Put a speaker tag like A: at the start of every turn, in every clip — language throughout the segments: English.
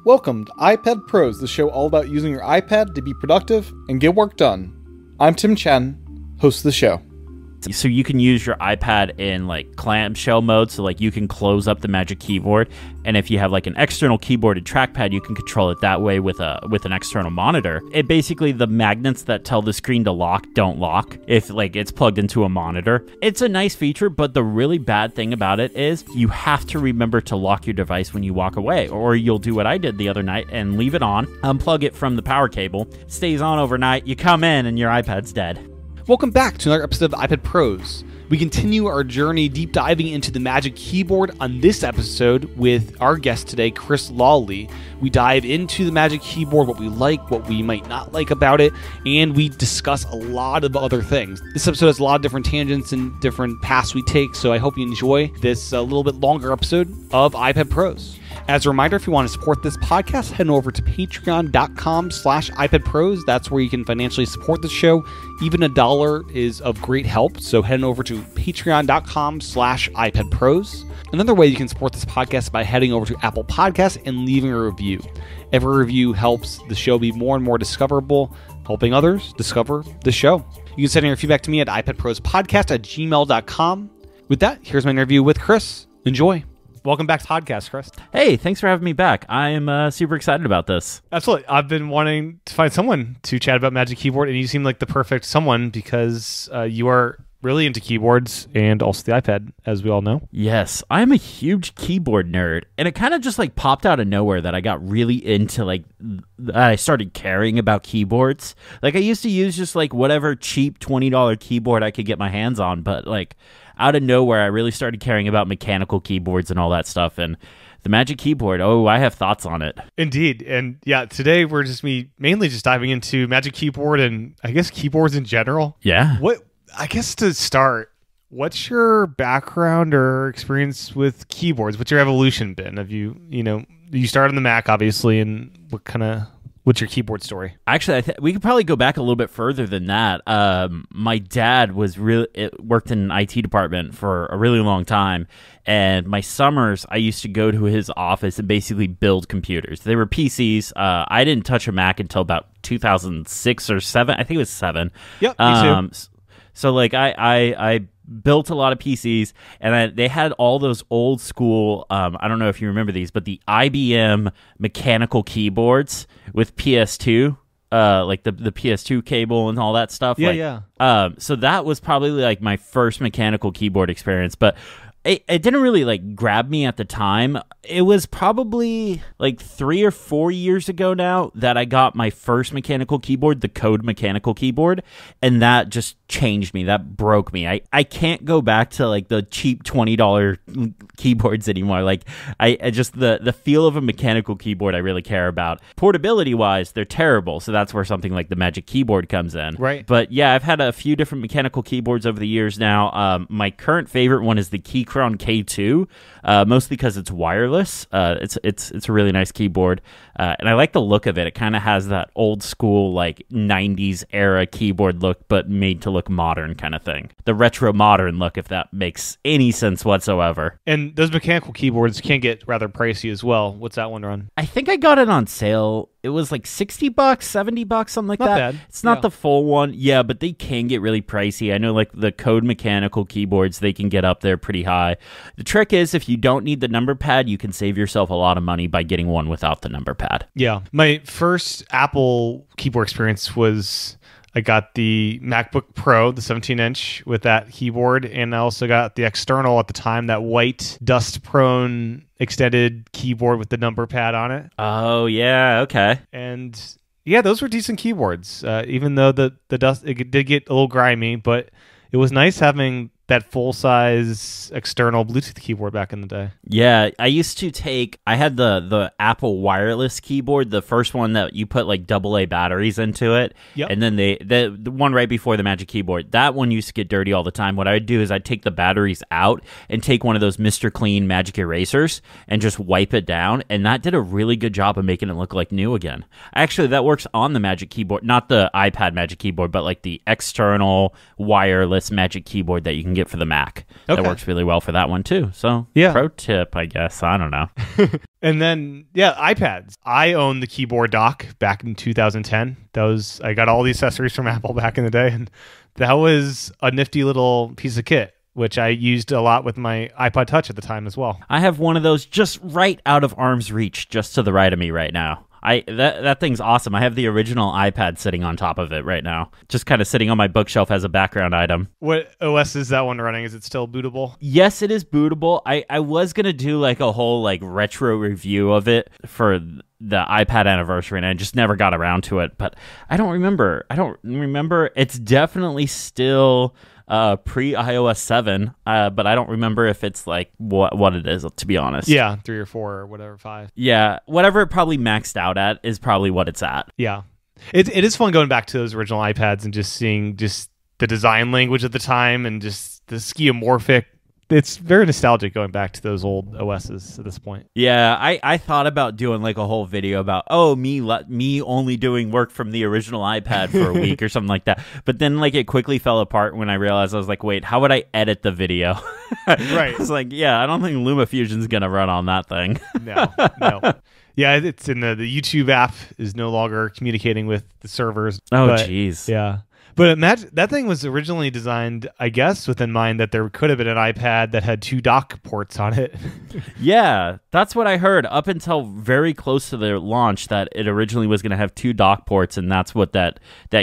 A: Welcome to iPad Pros, the show all about using your iPad to be productive and get work done. I'm Tim Chen, host of the show.
B: So you can use your iPad in like clamshell mode, so like you can close up the Magic Keyboard, and if you have like an external keyboard and trackpad, you can control it that way with an external monitor. It basically, the magnets that tell the screen to lock don't lock if like it's plugged into a monitor. It's a nice feature, but the really bad thing about it is you have to remember to lock your device when you walk away, or you'll do what I did the other night and leave it on, unplug it from the power cable, stays on overnight, you come in and your iPad's dead.
A: Welcome back to another episode of iPad Pros. We continue our journey deep diving into the Magic Keyboard on this episode with our guest today, Chris Lawley. We dive into the Magic Keyboard, what we like, what we might not like about it, and we discuss a lot of other things. This episode has a lot of different tangents and different paths we take, so I hope you enjoy this a little bit longer episode of iPad Pros. As a reminder, if you want to support this podcast, head over to patreon.com/iPadPros. That's where you can financially support the show. Even $1 is of great help, so head over to patreon.com/iPadPros. Another way you can support this podcast is by heading over to Apple Podcasts and leaving a review. Every review helps the show be more and more discoverable, helping others discover the show. You can send your feedback to me at iPadProsPodcast@gmail.com. With that, here's my interview with Chris. Enjoy. Welcome back to podcast, Chris.
B: Hey, thanks for having me back. I am super excited about this.
A: Absolutely. I've been wanting to find someone to chat about Magic Keyboard, and you seem like the perfect someone because you are really into keyboards and also the iPad, as we all know.
B: Yes, I'm a huge keyboard nerd, and it kind of just like popped out of nowhere that I got really into I started caring about keyboards. Like I used to use just like whatever cheap $20 keyboard I could get my hands on, but like out of nowhere, I really started caring about mechanical keyboards and all that stuff. And the Magic Keyboard, I have thoughts on it.
A: Indeed. And yeah, today we're mainly just diving into Magic Keyboard and I guess keyboards in general.
B: Yeah.
A: I guess to start, what's your background or experience with keyboards? What's your evolution been? Have you started on the Mac, obviously, and what's your keyboard story?
B: Actually, we could probably go back a little bit further than that. My dad worked in an IT department for a really long time, and my summers, I used to go to his office and basically build computers. They were PCs. I didn't touch a Mac until about 2006 or 7. I think it was 7.
A: Yep, me too.
B: So like I built a lot of PCs, and they had all those old school, I don't know if you remember these, but the IBM mechanical keyboards with PS2, like the PS2 cable and all that stuff.
A: Yeah.
B: So that was probably like my first mechanical keyboard experience, but it didn't really like grab me at the time. It was probably like 3 or 4 years ago now that I got my first mechanical keyboard, the Code mechanical keyboard, and that just changed me. That broke me. I can't go back to like the cheap $20 keyboards anymore. Like I just the feel of a mechanical keyboard I really care about. Portability wise, they're terrible, so that's where something like the Magic Keyboard comes in.
A: Right.
B: But yeah, I've had a few different mechanical keyboards over the years now. My current favorite one is the Keychron K2, mostly because it's wireless. It's a really nice keyboard, and I like the look of it. It kind of has that old school like 90s era keyboard look, but made to look modern kind of thing. The retro modern look, if that makes any sense whatsoever.
A: And those mechanical keyboards can get rather pricey as well. What's that one run?
B: I think I got it on sale. It was like $60, $70, something like
A: not
B: that.
A: Bad.
B: It's not the full one. Yeah, but they can get really pricey. I know like the Code mechanical keyboards, they can get up there pretty high. The trick is if you don't need the number pad, you can save yourself a lot of money by getting one without the number pad.
A: Yeah. My first Apple keyboard experience was I got the MacBook Pro, the 17-inch with that keyboard, and I also got the external at the time, that white dust-prone extended keyboard with the number pad on it.
B: Oh, yeah, okay.
A: And yeah, those were decent keyboards, even though the dust, it did get a little grimy, but it was nice having that full-size external Bluetooth keyboard back in the day.
B: Yeah, I had the Apple wireless keyboard, the first one that you put like AA batteries into it.
A: Yep.
B: And then the one right before the Magic Keyboard, that one used to get dirty all the time. What I would do is I'd take the batteries out and take one of those Mr. Clean Magic Erasers and just wipe it down, and that did a really good job of making it look like new again. Actually, that works on the Magic Keyboard, not the iPad Magic Keyboard, but like the external wireless Magic Keyboard that you can get get for the Mac.
A: Okay.
B: That works really well for that one too. So
A: Yeah.
B: pro tip, I guess. I don't know.
A: And then, yeah, iPads. I owned the keyboard dock back in 2010. I got all the accessories from Apple back in the day, and that was a nifty little piece of kit, which I used a lot with my iPod Touch at the time as well.
B: I have one of those just right out of arm's reach, just to the right of me right now. That thing's awesome. I have the original iPad sitting on top of it right now, just kind of sitting on my bookshelf as a background item.
A: What OS is that one running? Is it still bootable?
B: Yes, it is bootable. I was gonna do like a whole like retro review of it for the iPad anniversary, and I just never got around to it. But I don't remember. It's definitely still pre-iOS 7, but I don't remember if it's like what it is, to be honest.
A: Yeah, 3 or 4 or whatever, 5.
B: Yeah, whatever it probably maxed out at is probably what it's at.
A: Yeah. It is fun going back to those original iPads and just seeing just the design language at the time and just the skeuomorphic. It's very nostalgic going back to those old OSs at this point.
B: Yeah, I thought about doing like a whole video about, me only doing work from the original iPad for a week or something like that. But then like it quickly fell apart when I realized, I was like, wait, how would I edit the video?
A: Right.
B: I was like, yeah, I don't think LumaFusion's going to run on that thing.
A: No. Yeah, it's in the YouTube app is no longer communicating with the servers.
B: Oh, jeez.
A: Yeah. But imagine that thing was originally designed, I guess, with in mind that there could have been an iPad that had 2 dock ports on it.
B: Yeah, that's what I heard up until very close to their launch, that it originally was going to have 2 dock ports, and that's what that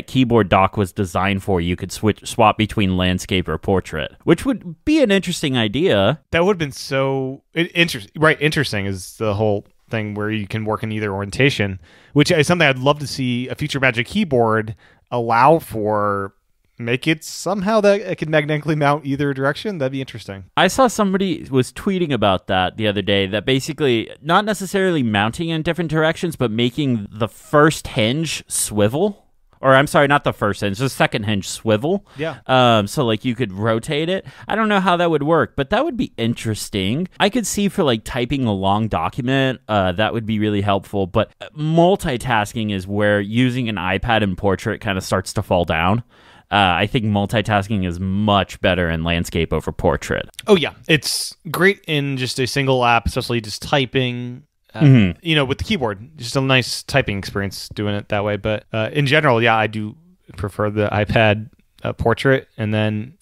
B: keyboard dock was designed for. You could swap between landscape or portrait, which would be an interesting idea.
A: That would have been so interesting. Right, interesting is the whole thing where you can work in either orientation, which is something I'd love to see a future Magic Keyboard allow for. Make it somehow that it could magnetically mount either direction. That'd be interesting.
B: I saw somebody was tweeting about that the other day, that basically not necessarily mounting in different directions, but making the first hinge swivel. Or I'm sorry, not the first hinge, the second hinge swivel.
A: Yeah.
B: So like you could rotate it. I don't know how that would work, but that would be interesting. I could see for like typing a long document, that would be really helpful. But multitasking is where using an iPad in portrait kind of starts to fall down. I think multitasking is much better in landscape over portrait.
A: Oh yeah, it's great in just a single app, especially just typing. With the keyboard, just a nice typing experience doing it that way. But in general, yeah, I do prefer the iPad portrait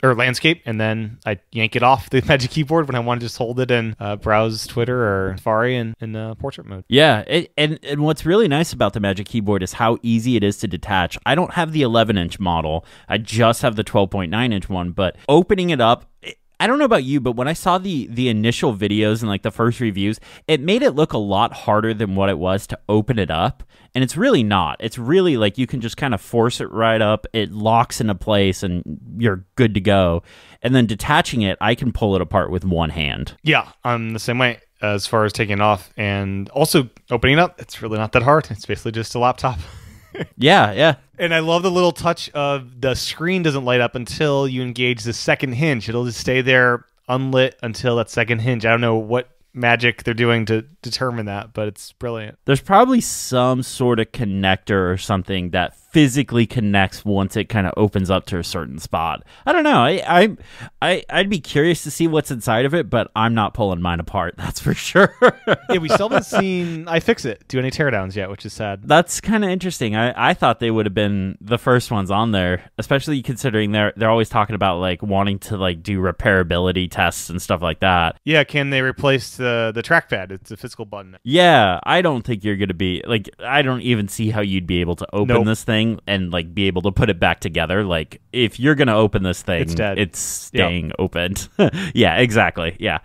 A: or landscape, and then I yank it off the Magic Keyboard when I want to just hold it and browse Twitter or Safari in portrait mode.
B: Yeah, and what's really nice about the Magic Keyboard is how easy it is to detach. I don't have the 11-inch model. I just have the 12.9-inch one, but opening it up, I don't know about you, but when I saw the initial videos and like the first reviews, it made it look a lot harder than what it was to open it up. And it's really not. It's really like you can just kind of force it right up. It locks into place and you're good to go. And then detaching it, I can pull it apart with one hand.
A: Yeah, I'm the same way as far as taking it off. And also opening it up, it's really not that hard. It's basically just a laptop.
B: Yeah.
A: And I love the little touch of the screen doesn't light up until you engage the second hinge. It'll just stay there unlit until that second hinge. I don't know what magic they're doing to determine that, but it's brilliant.
B: There's probably some sort of connector or something that physically connects once it kind of opens up to a certain spot. I don't know. I'd be curious to see what's inside of it, but I'm not pulling mine apart. That's for sure.
A: Yeah, we still haven't seen iFixit do any teardowns yet, which is sad.
B: That's kind of interesting. I thought they would have been the first ones on there, especially considering they're always talking about like wanting to like do repairability tests and stuff like that.
A: Yeah, can they replace the trackpad? It's a physical button.
B: Yeah, I don't think you're going to be like, I don't even see how you'd be able to open this thing and like be able to put it back together. Like if you're gonna open this thing, it's staying opened. Yeah, exactly. Yeah,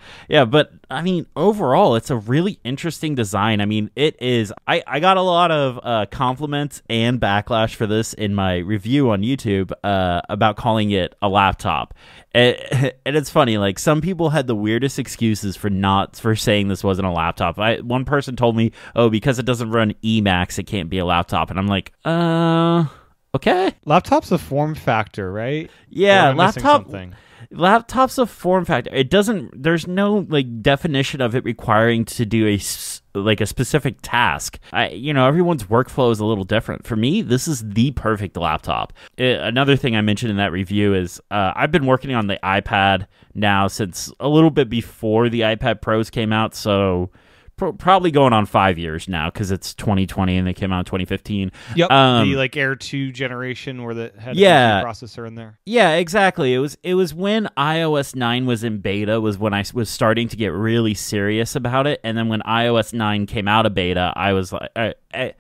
B: but I mean, overall, it's a really interesting design. I mean, it is. I got a lot of compliments and backlash for this in my review on YouTube about calling it a laptop. And it's funny, like some people had the weirdest excuses for saying this wasn't a laptop. One person told me, oh, because it doesn't run Emacs, it can't be a laptop. And I'm like, okay.
A: Laptop's a form factor, right?
B: Yeah, laptop's a form factor. It doesn't, there's no like definition of it requiring to do like a specific task. Everyone's workflow is a little different. For me, this is the perfect laptop. Another thing I mentioned in that review is I've been working on the iPad now since a little bit before the iPad Pros came out, so probably going on 5 years now because it's 2020 and they came out in 2015.
A: Yep, the Air 2 generation where it had a processor in there.
B: Yeah, exactly. It was when iOS 9 was in beta was when I was starting to get really serious about it, and then when iOS 9 came out of beta, I was like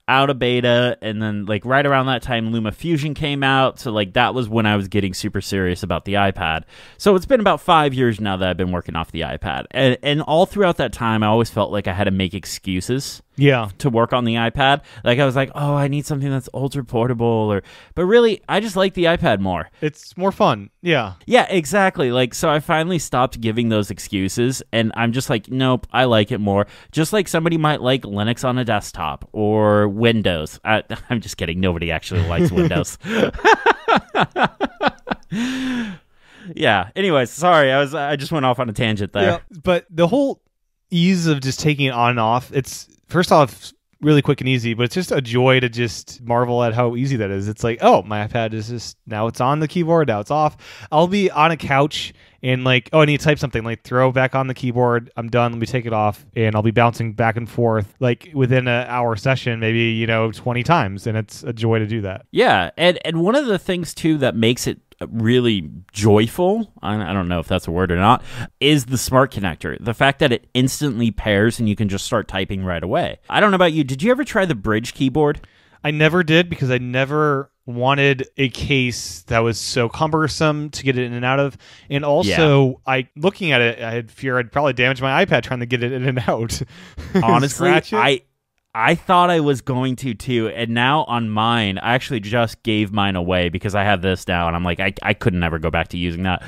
B: out of beta, and then like right around that time LumaFusion came out, so like that was when I was getting super serious about the iPad. So it's been about 5 years now that I've been working off the iPad, and all throughout that time I always felt like I had to make excuses to work on the iPad. Like I was like, oh, I need something that's ultra portable, but really I just like the iPad more.
A: It's more fun. Yeah,
B: exactly. Like, so I finally stopped giving those excuses, and I'm just like, nope, I like it more. Just like somebody might like Linux on a desktop or Windows. I'm just kidding, nobody actually likes Windows. Yeah, anyways, sorry, I just went off on a tangent there.
A: Yeah, but the whole ease of just taking it on and off, it's first off really quick and easy, but it's just a joy to just marvel at how easy that is. It's like, oh, my iPad is just, now it's on the keyboard, now it's off. I'll be on a couch and like, oh, I need to type something, like throw back on the keyboard, I'm done, let me take it off, and I'll be bouncing back and forth like within an hour session, maybe 20 times, and it's a joy to do that.
B: Yeah, and one of the things too that makes it really joyful, I don't know if that's a word or not, is the smart connector. The fact that it instantly pairs and you can just start typing right away. I don't know about you, did you ever try the Bridge keyboard?
A: I never did, because I never wanted a case that was so cumbersome to get it in and out of, and also looking at it, I had fear I'd probably damage my iPad trying to get it in and out.
B: Honestly, I thought I was going to too, and now on mine, I actually just gave mine away because I have this now, and I'm like, I could never go back to using that.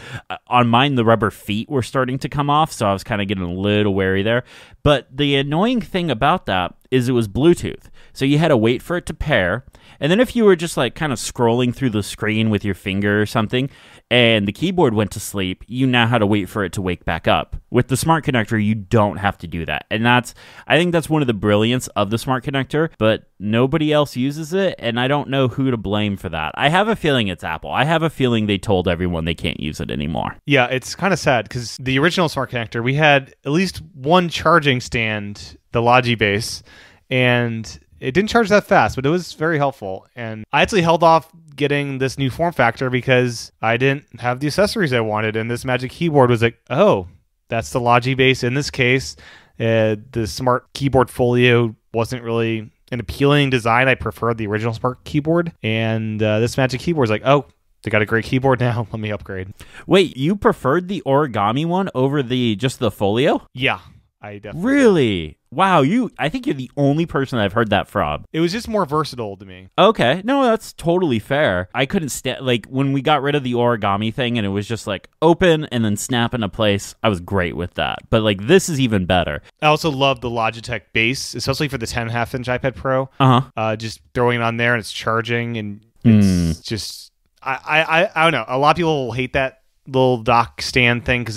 B: On mine, the rubber feet were starting to come off, so I was kind of getting a little wary there. But the annoying thing about that is it was Bluetooth, so you had to wait for it to pair, and then if you were just like kind of scrolling through the screen with your finger or something, and the keyboard went to sleep, you now had to wait for it to wake back up. With the smart connector, you don't have to do that. And I think that's one of the brilliance of the smart connector, but nobody else uses it, and I don't know who to blame for that. I have a feeling it's Apple. I have a feeling they told everyone they can't use it anymore.
A: Yeah, it's kind of sad, because the original smart connector, we had at least one charging stand, the Logi base, and it didn't charge that fast, but it was very helpful. And I actually held off getting this new form factor because I didn't have the accessories I wanted, and this Magic Keyboard was like, oh, that's the Logi base in this case. The Smart Keyboard Folio wasn't really an appealing design. I preferred the original Smart Keyboard, and this Magic Keyboard is like, oh, they got a great keyboard now, let me upgrade.
B: Wait, you preferred the origami one over just the Folio?
A: Yeah, I definitely
B: really did. Wow, I think you're the only person I've heard that from.
A: It was just more versatile to me.
B: Okay, no, that's totally fair. I couldn't like when we got rid of the origami thing and it was just like open and then snap into place, I was great with that. But like this is even better.
A: I also love the Logitech base, especially for the 10.5-inch iPad Pro. Just throwing it on there and it's charging, and it's just I don't know. A lot of people will hate that little dock stand thing because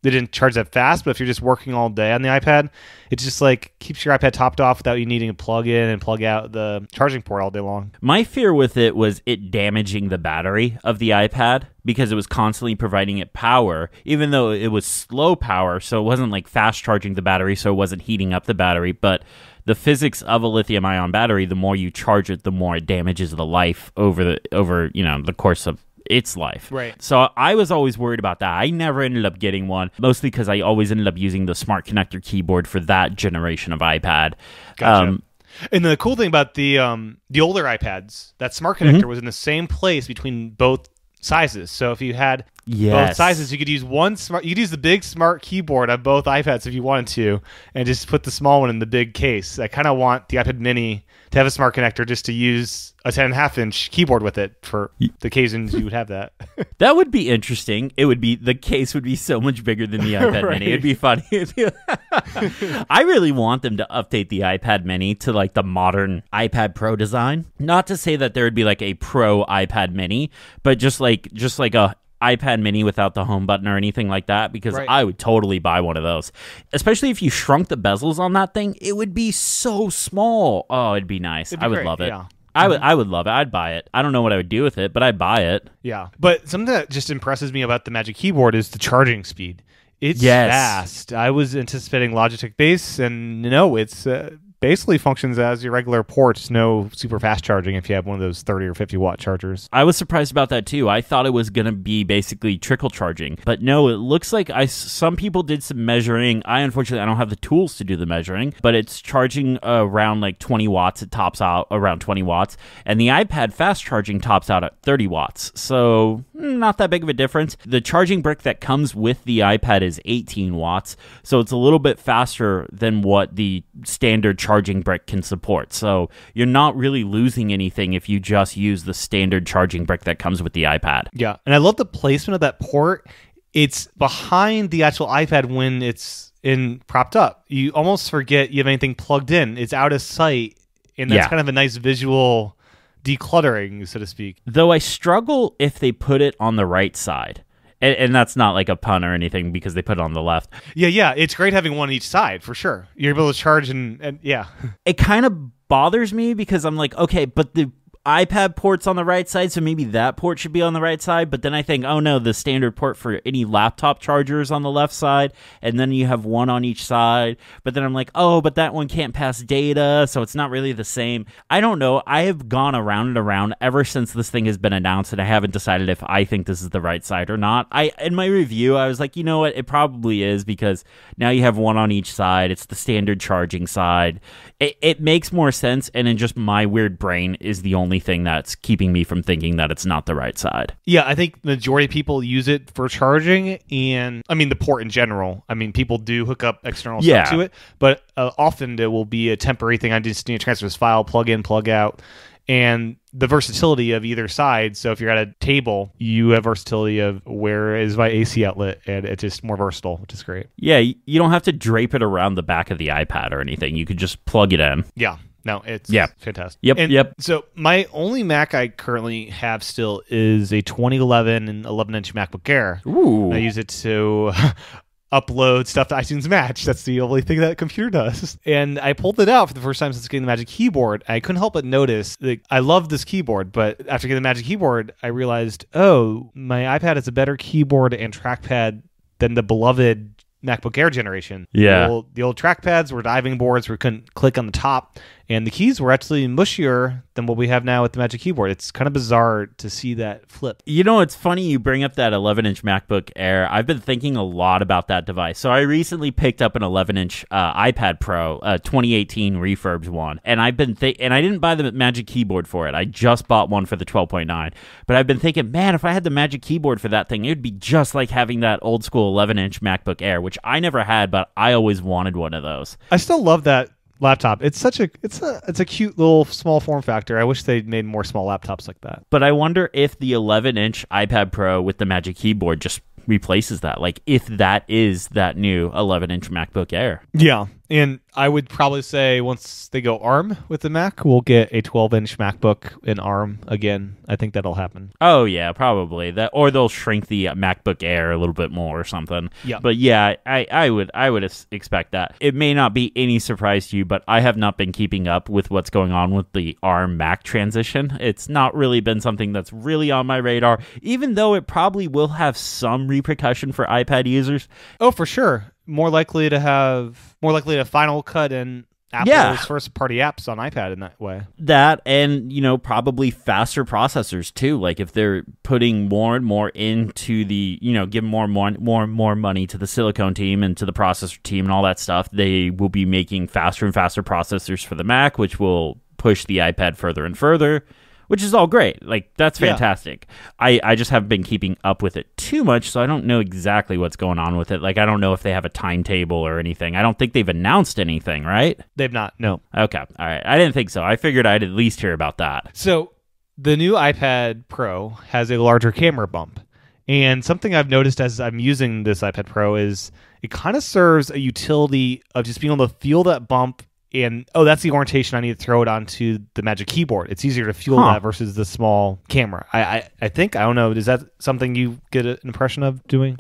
A: they didn't charge that fast, but if you're just working all day on the iPad, it just like keeps your iPad topped off without you needing to plug in and plug out the charging port all day long.
B: My fear with it was it damaging the battery of the iPad because it was constantly providing it power, even though it was slow power, so it wasn't like fast charging the battery, so it wasn't heating up the battery. But the physics of a lithium-ion battery, the more you charge it, the more it damages the life over the course of its life.
A: Right.
B: So I was always worried about that. I never ended up getting one, mostly because I always ended up using the smart connector keyboard for that generation of iPad.
A: Gotcha. And the cool thing about the older iPads, that smart connector was in the same place between both sizes. So if you had both sizes, you could use you could use the big smart keyboard on both iPads if you wanted to, and just put the small one in the big case. I kind of want the iPad mini to have a smart connector just to use a 10.5-inch keyboard with it for the occasions you would have that.
B: That would be interesting. The case would be so much bigger than the iPad
A: Right.
B: mini. It'd be funny. I really want them to update the iPad mini to like the modern iPad Pro design. Not to say that there would be like a Pro iPad mini, but just like iPad mini without the home button or anything like that, because
A: Right.
B: I would totally buy one of those. Especially if you shrunk the bezels on that thing, it would be so small. Oh, it'd be nice.
A: It'd be
B: I would
A: great,
B: love it.
A: yeah.
B: I would love it. I'd buy it. I don't know what I would do with it, but I'd buy it.
A: Yeah. But something that just impresses me about the Magic Keyboard is the charging speed. It's
B: Yes.
A: fast. I was anticipating Logitech base, and no, it's basically functions as your regular ports, no super fast charging if you have one of those 30 or 50 watt chargers.
B: I was surprised about that too. I thought it was going to be basically trickle charging, but no, it looks like some people did some measuring. Unfortunately, I don't have the tools to do the measuring, but it's charging around like 20 watts. It tops out around 20 watts, and the iPad fast charging tops out at 30 watts. So not that big of a difference. The charging brick that comes with the iPad is 18 watts, so it's a little bit faster than what the standard charging brick can support. So you're not really losing anything if you just use the standard charging brick that comes with the iPad.
A: Yeah. And I love the placement of that port. It's behind the actual iPad when it's propped up. You almost forget you have anything plugged in. It's out of sight, and that's kind of a nice visual decluttering, so to speak.
B: Though I struggle if they put it on the right side. And that's not like a pun or anything, because they put it on the left.
A: Yeah. It's great having one on each side, for sure. You're able to charge and yeah.
B: It kind of bothers me because I'm like, okay, but the iPad port's on the right side, so maybe that port should be on the right side. But then I think, oh no, the standard port for any laptop charger is on the left side, and then you have one on each side. But then I'm like, oh, but that one can't pass data, so it's not really the same. I don't know. I have gone around and around ever since this thing has been announced, and I haven't decided if I think this is the right side or not. In my review, I was like, you know what? It probably is, because now you have one on each side. It's the standard charging side. It makes more sense, and in just my weird brain is the only thing that's keeping me from thinking that it's not the right side.
A: Yeah, I think the majority of people use it for charging, and I mean the port in general. I mean, people do hook up external stuff to it, but often it will be a temporary thing. I just need to transfer this file, plug in, plug out, and the versatility of either side. So if you're at a table, you have versatility of where is my AC outlet, and it's just more versatile, which is great.
B: Yeah, you don't have to drape it around the back of the iPad or anything. You could just plug it in.
A: Yeah. No, it's fantastic.
B: Yep.
A: So my only Mac I currently have still is a 2011 and 11-inch MacBook Air.
B: Ooh.
A: I use it to upload stuff to iTunes Match. That's the only thing that computer does. And I pulled it out for the first time since getting the Magic Keyboard. I couldn't help but notice that I love this keyboard, but after getting the Magic Keyboard, I realized, oh, my iPad is a better keyboard and trackpad than the beloved MacBook Air generation.
B: Yeah.
A: The old trackpads were diving boards where you couldn't click on the top, and the keys were actually mushier than what we have now with the Magic Keyboard. It's kind of bizarre to see that flip.
B: You know, it's funny you bring up that 11-inch MacBook Air. I've been thinking a lot about that device. So I recently picked up an 11-inch iPad Pro, 2018 refurbed one, and I've been and I didn't buy the Magic Keyboard for it. I just bought one for the 12.9. But I've been thinking, man, if I had the Magic Keyboard for that thing, it would be just like having that old school 11-inch MacBook Air, which I never had, but I always wanted one of those.
A: I still love that laptop. It's a cute little small form factor. I wish they'd made more small laptops like that.
B: But I wonder if the 11-inch iPad Pro with the Magic Keyboard just replaces that. Like, if that is that new 11-inch MacBook Air.
A: Yeah. And I would probably say once they go ARM with the Mac, we'll get a 12-inch MacBook in ARM again. I think that'll happen.
B: Oh, yeah, probably. That, or they'll shrink the MacBook Air a little bit more or something.
A: Yeah. But
B: yeah, I would expect that. It may not be any surprise to you, but I have not been keeping up with what's going on with the ARM Mac transition. It's not really been something that's really on my radar, even though it probably will have some repercussion for iPad users.
A: Oh, for sure. More likely to Final Cut and Apple's first-party apps on iPad in that way.
B: That, and, you know, probably faster processors, too. Like, if they're putting more and more into the, you know, giving more money to the silicone team and to the processor team and all that stuff, they will be making faster and faster processors for the Mac, which will push the iPad further and further, which is all great. Like, that's fantastic. Yeah. I just haven't been keeping up with it too much, so I don't know exactly what's going on with it. Like, I don't know if they have a timetable or anything. I don't think they've announced anything, right?
A: They've not, no.
B: Okay, all right. I didn't think so. I figured I'd at least hear about that.
A: So, the new iPad Pro has a larger camera bump. And something I've noticed as I'm using this iPad Pro is it kind of serves a utility of just being able to feel that bump and that's the orientation I need to throw it onto the Magic Keyboard. It's easier to fuel that versus the small camera. I think, I don't know, is that something you get an impression of doing?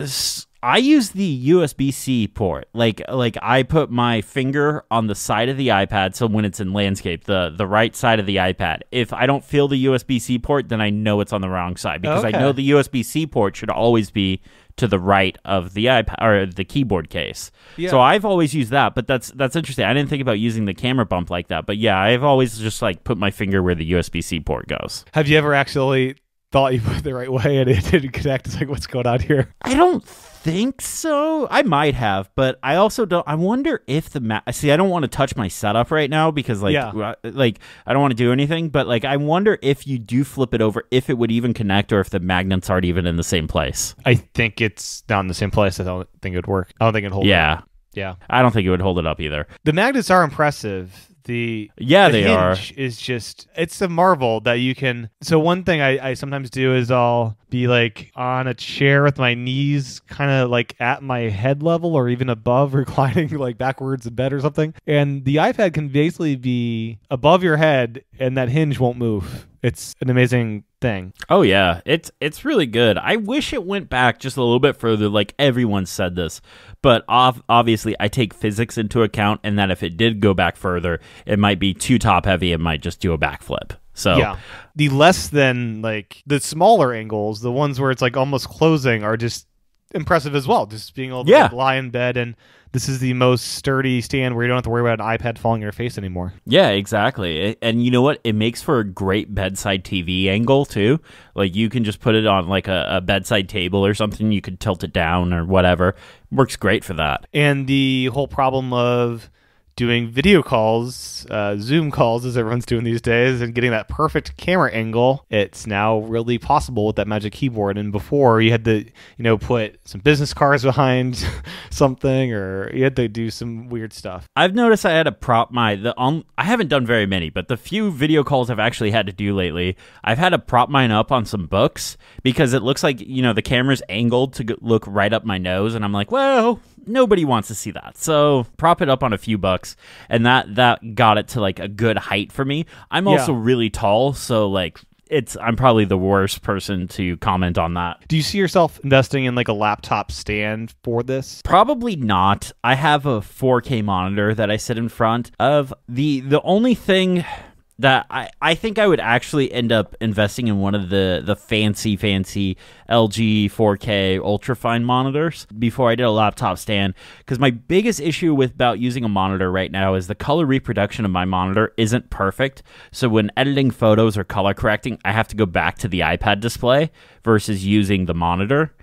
B: I use the USB-C port. Like I put my finger on the side of the iPad, so when it's in landscape, the right side of the iPad. If I don't feel the USB-C port, then I know it's on the wrong side, because I know the USB-C port should always be to the right of the iPad or the keyboard case. Yeah. So I've always used that, but that's interesting. I didn't think about using the camera bump like that, but yeah, I've always just like put my finger where the USB-C port goes.
A: Have you ever actually thought you put it the right way and it didn't connect? It's like, what's going on here?
B: I don't think so. I might have, but I also don't. I wonder if see, I don't want to touch my setup right now because like I don't want to do anything, but like I wonder if you do flip it over, if it would even connect, or if the magnets aren't even in the same place.
A: I think it's not in the same place. I don't think it would work. I don't think it'd hold it up. Yeah.
B: I don't think it would hold it up either.
A: The magnets are impressive. The
B: hinge
A: is just, it's a marvel that you can. So one thing I sometimes do is I'll be like on a chair with my knees kind of like at my head level or even above, reclining like backwards in bed or something, and the iPad can basically be above your head and that hinge won't move. It's an amazing thing.
B: Oh yeah, it's really good. I wish it went back just a little bit further, like everyone said this, but obviously I take physics into account, and that if it did go back further, it might be too top heavy. It might just do a backflip. So
A: yeah, the less than like the smaller angles, the ones where it's like almost closing, are just impressive as well. Just being able to like, lie in bed, and this is the most sturdy stand where you don't have to worry about an iPad falling in your face anymore.
B: Yeah, exactly. And you know what? It makes for a great bedside TV angle, too. Like, you can just put it on, like, a bedside table or something. You could tilt it down or whatever. Works great for that.
A: And the whole problem of doing video calls, Zoom calls, as everyone's doing these days, and getting that perfect camera angle, it's now really possible with that Magic Keyboard. And before, you had to, put some business cards behind something, or you had to do some weird stuff.
B: I've noticed I had to prop I haven't done very many, but the few video calls I've actually had to do lately, I've had to prop mine up on some books, because it looks like, the camera's angled to look right up my nose, and I'm like, well, nobody wants to see that. So prop it up on a few books, and that got it to like a good height for me. I'm also really tall, so like I'm probably the worst person to comment on that.
A: Do you see yourself investing in like a laptop stand for this?
B: Probably not. I have a 4K monitor that I sit in front of. The only thing that I think I would actually end up investing in one of the fancy LG 4K ultrafine monitors before I did a laptop stand, because my biggest issue about using a monitor right now is the color reproduction of my monitor isn't perfect. So when editing photos or color correcting, I have to go back to the iPad display versus using the monitor.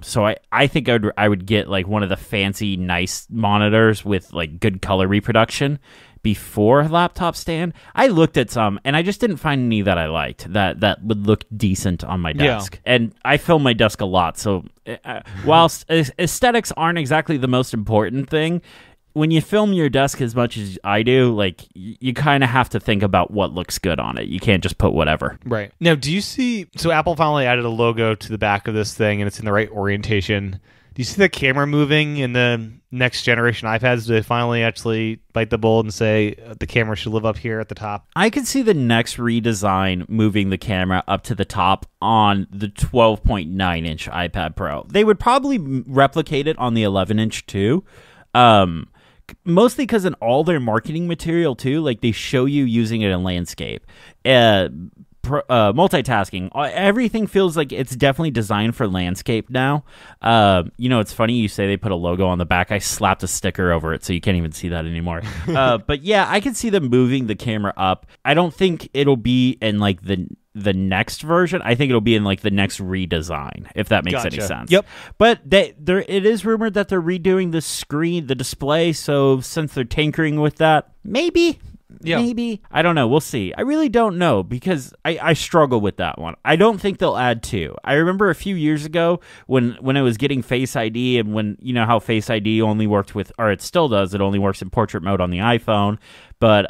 B: So I think I would get like one of the fancy nice monitors with like good color reproduction before laptop stand. I looked at some, and I just didn't find any that I liked that would look decent on my desk. Yeah. And I film my desk a lot, so whilst aesthetics aren't exactly the most important thing, when you film your desk as much as I do, like, you kind of have to think about what looks good on it. You can't just put whatever.
A: Right. Now, do you see... So Apple finally added a logo to the back of this thing, and it's in the right orientation. Do you see the camera moving in the next generation iPads? Do they finally actually bite the bullet and say the camera should live up here at the top?
B: I could see the next redesign moving the camera up to the top on the 12.9-inch iPad Pro. They would probably replicate it on the 11-inch too. Mostly because in all their marketing material too, like they show you using it in landscape. Multitasking, everything feels like it's definitely designed for landscape now. It's funny you say they put a logo on the back. I slapped a sticker over it, so you can't even see that anymore. But yeah, I can see them moving the camera up. I don't think it'll be in like the next version. I think it'll be in like the next redesign, if that makes any sense.
A: Yep.
B: But it is rumored that they're redoing the display. So since they're tinkering with that, maybe. I don't know. We'll see. I really don't know, because I struggle with that one. I don't think they'll add two. I remember a few years ago when it was getting Face ID, and when how Face ID only worked with, or it still does, it only works in portrait mode on the iPhone. But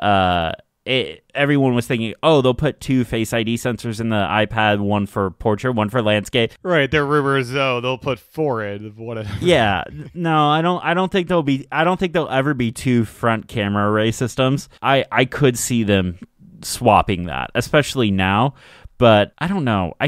B: everyone was thinking, oh, they'll put 2 Face ID sensors in the iPad, one for portrait, one for landscape.
A: Right. Their rumors, they'll put 4 in, whatever.
B: Yeah. No, I don't think there'll ever be 2 front camera array systems. I could see them swapping that, especially now. But I don't know. I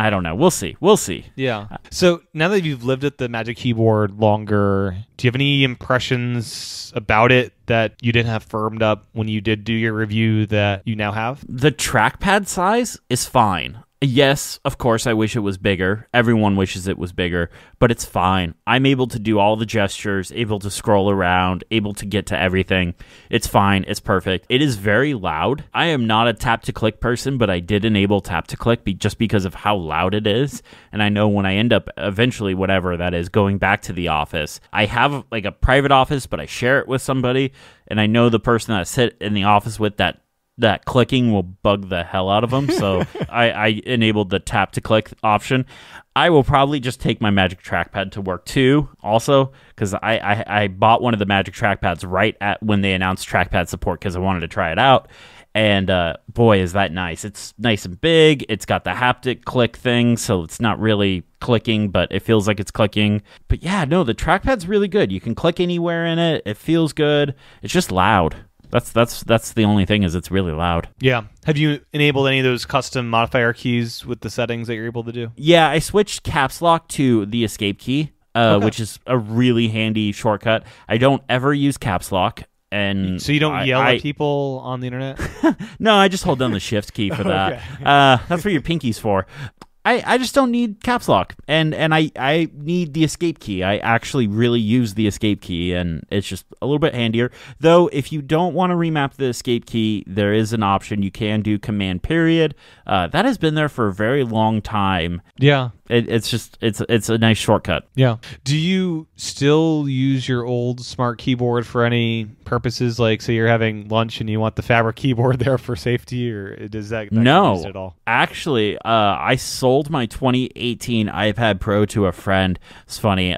B: don't know. We'll see.
A: Yeah. So now that you've lived at the Magic Keyboard longer, do you have any impressions about it that you didn't have firmed up when you did do your review that you now have?
B: The trackpad size is fine. Yes, of course, I wish it was bigger. Everyone wishes it was bigger, but it's fine. I'm able to do all the gestures, able to scroll around, able to get to everything. It's fine. It's perfect. It is very loud. I am not a tap-to-click person, but I did enable tap-to-click just because of how loud it is. And I know when I end up eventually, whatever that is, going back to the office, I have like a private office, but I share it with somebody, and I know the person that I sit in the office with that clicking will bug the hell out of them. So I enabled the tap to click option. I will probably just take my Magic Trackpad to work too, also, because I bought one of the Magic Trackpads right at when they announced trackpad support because I wanted to try it out. And boy, is that nice. It's nice and big. It's got the haptic click thing, so it's not really clicking, but it feels like it's clicking. But yeah, no, the trackpad's really good. You can click anywhere in it. It feels good. It's just loud. That's the only thing, is it's really loud.
A: Yeah. Have you enabled any of those custom modifier keys with the settings that you're able to do?
B: Yeah, I switched caps lock to the escape key, which is a really handy shortcut. I don't ever use caps lock. And
A: so you don't yell at people on the internet?
B: No, I just hold down the shift key for that.
A: Okay.
B: That's what your pinky's for. I just don't need caps lock, and I need the escape key. I actually really use the escape key, and it's just a little bit handier. Though, if you don't want to remap the escape key, there is an option. You can do command period. That has been there for a very long time.
A: Yeah.
B: It's a nice shortcut.
A: Yeah. Do you still use your old smart keyboard for any purposes? Like, say you're having lunch and you want the fabric keyboard there for safety, or does that
B: no,
A: use it at all?
B: Actually, I sold my 2018 iPad Pro to a friend. It's funny.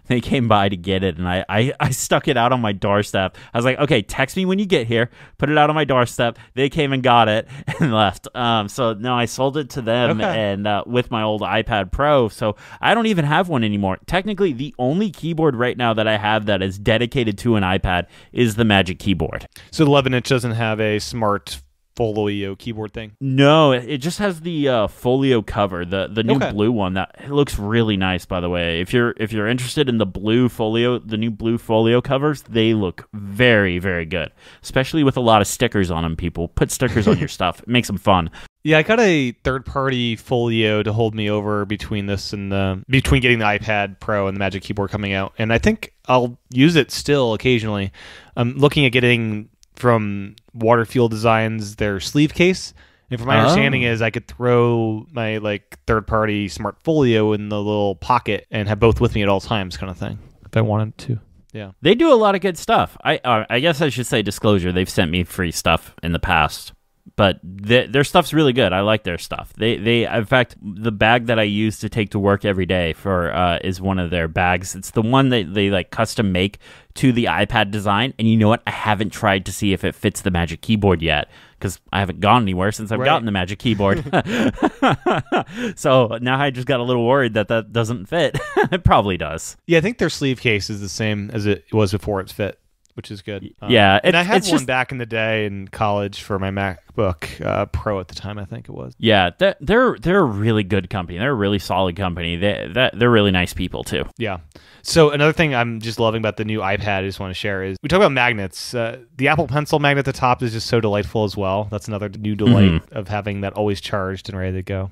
B: They came by to get it, and I stuck it out on my doorstep. I was like, okay, text me when you get here. Put it out on my doorstep. They came and got it and left. So no, I sold it to them, and with my old iPad Pro. So I don't even have one anymore. Technically, the only keyboard right now that I have that is dedicated to an iPad is the Magic Keyboard.
A: So the 11-inch doesn't have a smart folio keyboard thing?
B: No, it just has the folio cover, the new blue one. That it looks really nice, by the way. If you're interested in the blue folio, the new blue folio covers, they look very, very good. Especially with a lot of stickers on them. People put stickers on your stuff. It makes them fun.
A: Yeah, I got a third-party folio to hold me over between this and between getting the iPad Pro and the Magic Keyboard coming out, and I think I'll use it still occasionally. I'm looking at getting from Waterfield Designs their sleeve case, and from my understanding is I could throw my third-party smart folio in the little pocket and have both with me at all times, kind of thing, if I wanted to. Yeah,
B: they do a lot of good stuff. I guess I should say disclosure. They've sent me free stuff in the past. But their stuff's really good. I like their stuff. They in fact, the bag that I use to take to work every day for is one of their bags. It's the one that they custom make to the iPad design. And you know what? I haven't tried to see if it fits the Magic Keyboard yet, because I haven't gone anywhere since I've gotten the Magic Keyboard. So now I just got a little worried that doesn't fit. It probably does.
A: Yeah, I think their sleeve case is the same as it was before it's fit, which is good.
B: Yeah.
A: And I had one back in the day in college for my MacBook Pro at the time, I think it was.
B: Yeah, they're a really good company. They're a really solid company. They're really nice people, too.
A: Yeah. So another thing I'm just loving about the new iPad I just want to share is we talk about magnets. The Apple Pencil magnet at the top is just so delightful as well. That's another new delight of having that always charged and ready to go.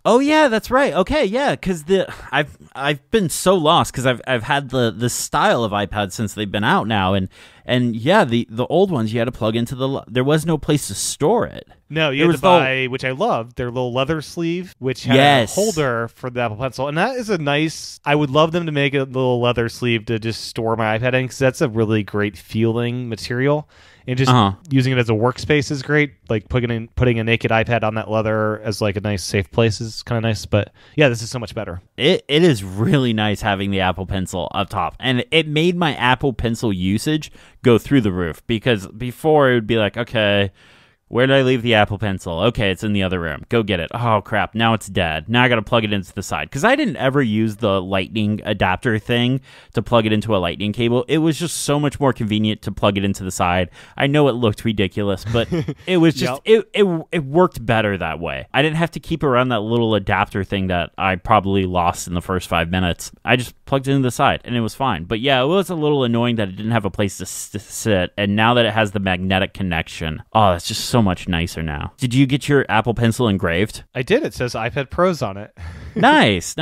B: Oh yeah, that's right. Okay, yeah, because I've been so lost because I've had the style of iPad since they've been out now, and yeah, the old ones you had to plug into there was no place to store it.
A: No, you had to buy, which I loved, their little leather sleeve, which had a holder for the Apple Pencil, and that is a nice. I would love them to make a little leather sleeve to just store my iPad in, because that's a really great feeling material. And just using it as a workspace is great. Like putting a naked iPad on that leather as a nice safe place is kind of nice. But yeah, this is so much better.
B: It is really nice having the Apple Pencil up top. And it made my Apple Pencil usage go through the roof, because before it would be like, okay, where did I leave the Apple Pencil? Okay, it's in the other room. Go get it. Oh, crap. Now it's dead. Now I got to plug it into the side. Because I didn't ever use the lightning adapter thing to plug it into a lightning cable. It was just so much more convenient to plug it into the side. I know it looked ridiculous, but it was just, it worked better that way. I didn't have to keep around that little adapter thing that I probably lost in the first 5 minutes. I just plugged it into the side, and it was fine. But yeah, it was a little annoying that it didn't have a place to sit. And now that it has the magnetic connection, oh, that's just so much nicer now. Did you get your Apple Pencil engraved?
A: I did. It says iPad Pros on it.
B: Nice.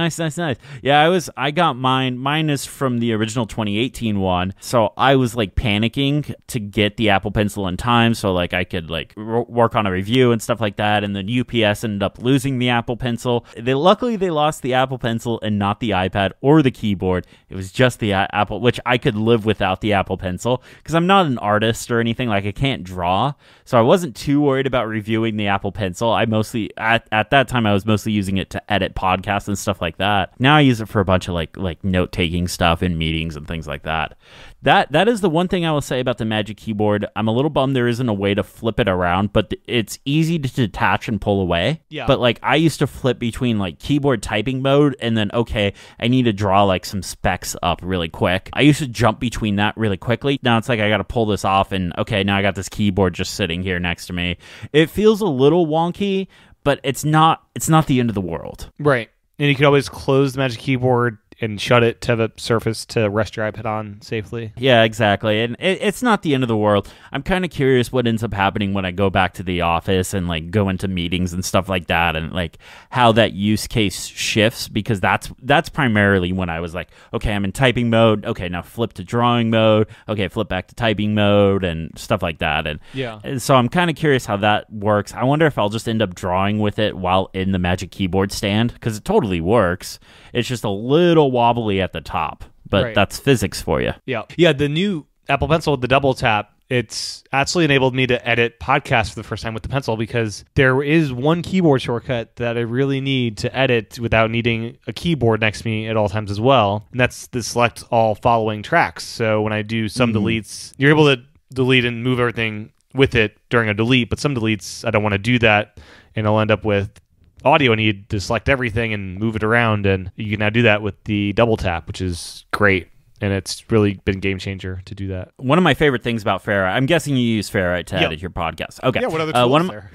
B: Yeah, I got mine. Mine is from the original 2018 one. So I was like panicking to get the Apple Pencil in time so like I could like work on a review and stuff like that. And then UPS ended up losing the Apple Pencil. Luckily they lost the Apple Pencil and not the iPad or the keyboard. It was just the Apple, which I could live without the Apple Pencil because I'm not an artist or anything. Like I can't draw. So I wasn't too worried about reviewing the Apple Pencil. I mostly, at that time, I was mostly using it to edit podcasts and stuff like that. Now I use it for a bunch of like note-taking stuff in meetings and things like that. That is the one thing I will say about the Magic Keyboard. I'm a little bummed there isn't a way to flip it around, but it's easy to detach and pull away.
A: Yeah.
B: But like I used to flip between like keyboard typing mode and then, okay, I need to draw like some specs up really quick. I used to jump between that really quickly. Now it's like I got to pull this off and okay, now I got this keyboard just sitting here next to me. It feels a little wonky, but it's not the end of the world.
A: Right. And you can always close the Magic Keyboard and shut it to the surface to rest your iPad on safely.
B: Yeah, exactly. And it's not the end of the world. I'm kind of curious what ends up happening when I go back to the office and like go into meetings and stuff like that, and like how that use case shifts, because that's primarily when I was like, okay, I'm in typing mode. Okay, now flip to drawing mode. Okay, flip back to typing mode and stuff like that. And so I'm kind of curious how that works. I wonder if I'll just end up drawing with it while in the Magic Keyboard stand, because it totally works. It's just a little wobbly at the top, but that's physics for you.
A: Yeah, the new Apple Pencil with the double tap, it's actually enabled me to edit podcasts for the first time with the pencil, because there is one keyboard shortcut that I really need to edit without needing a keyboard next to me at all times as well, and that's the select all following tracks. So when I do some deletes, you're able to delete and move everything with it during a delete, but some deletes, I don't want to do that, and I'll end up with audio. I need to select everything and move it around, and you can now do that with the double tap, which is great. And it's really been a game changer to do that.
B: One of my favorite things about Ferrite, I'm guessing you use Ferrite to edit your podcast. Okay.
A: Yeah, what other tools there?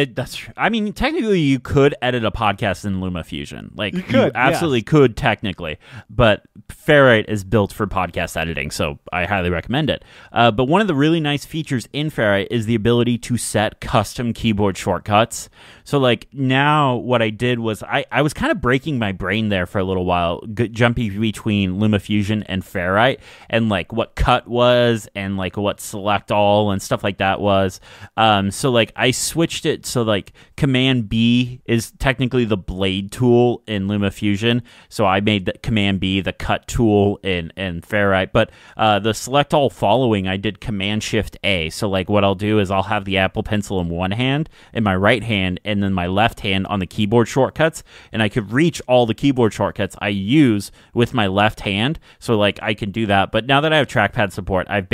B: That's true. I mean, technically, you could edit a podcast in LumaFusion. Like, you absolutely could, technically. But Ferrite is built for podcast editing, so I highly recommend it. But one of the really nice features in Ferrite is the ability to set custom keyboard shortcuts. So, like, now what I did was I was kind of breaking my brain there for a little while, jumping between LumaFusion and Ferrite, and, like, what cut was, and, like, what select all and stuff like that was. So, like, I switched it so like Command B is technically the blade tool in LumaFusion. So I made the Command B the cut tool in Ferrite. But the select all following, I did Command Shift A. So like what I'll do is I'll have the Apple Pencil in one hand, in my right hand, and then my left hand on the keyboard shortcuts. And I could reach all the keyboard shortcuts I use with my left hand. So like I can do that. But now that I have trackpad support, I've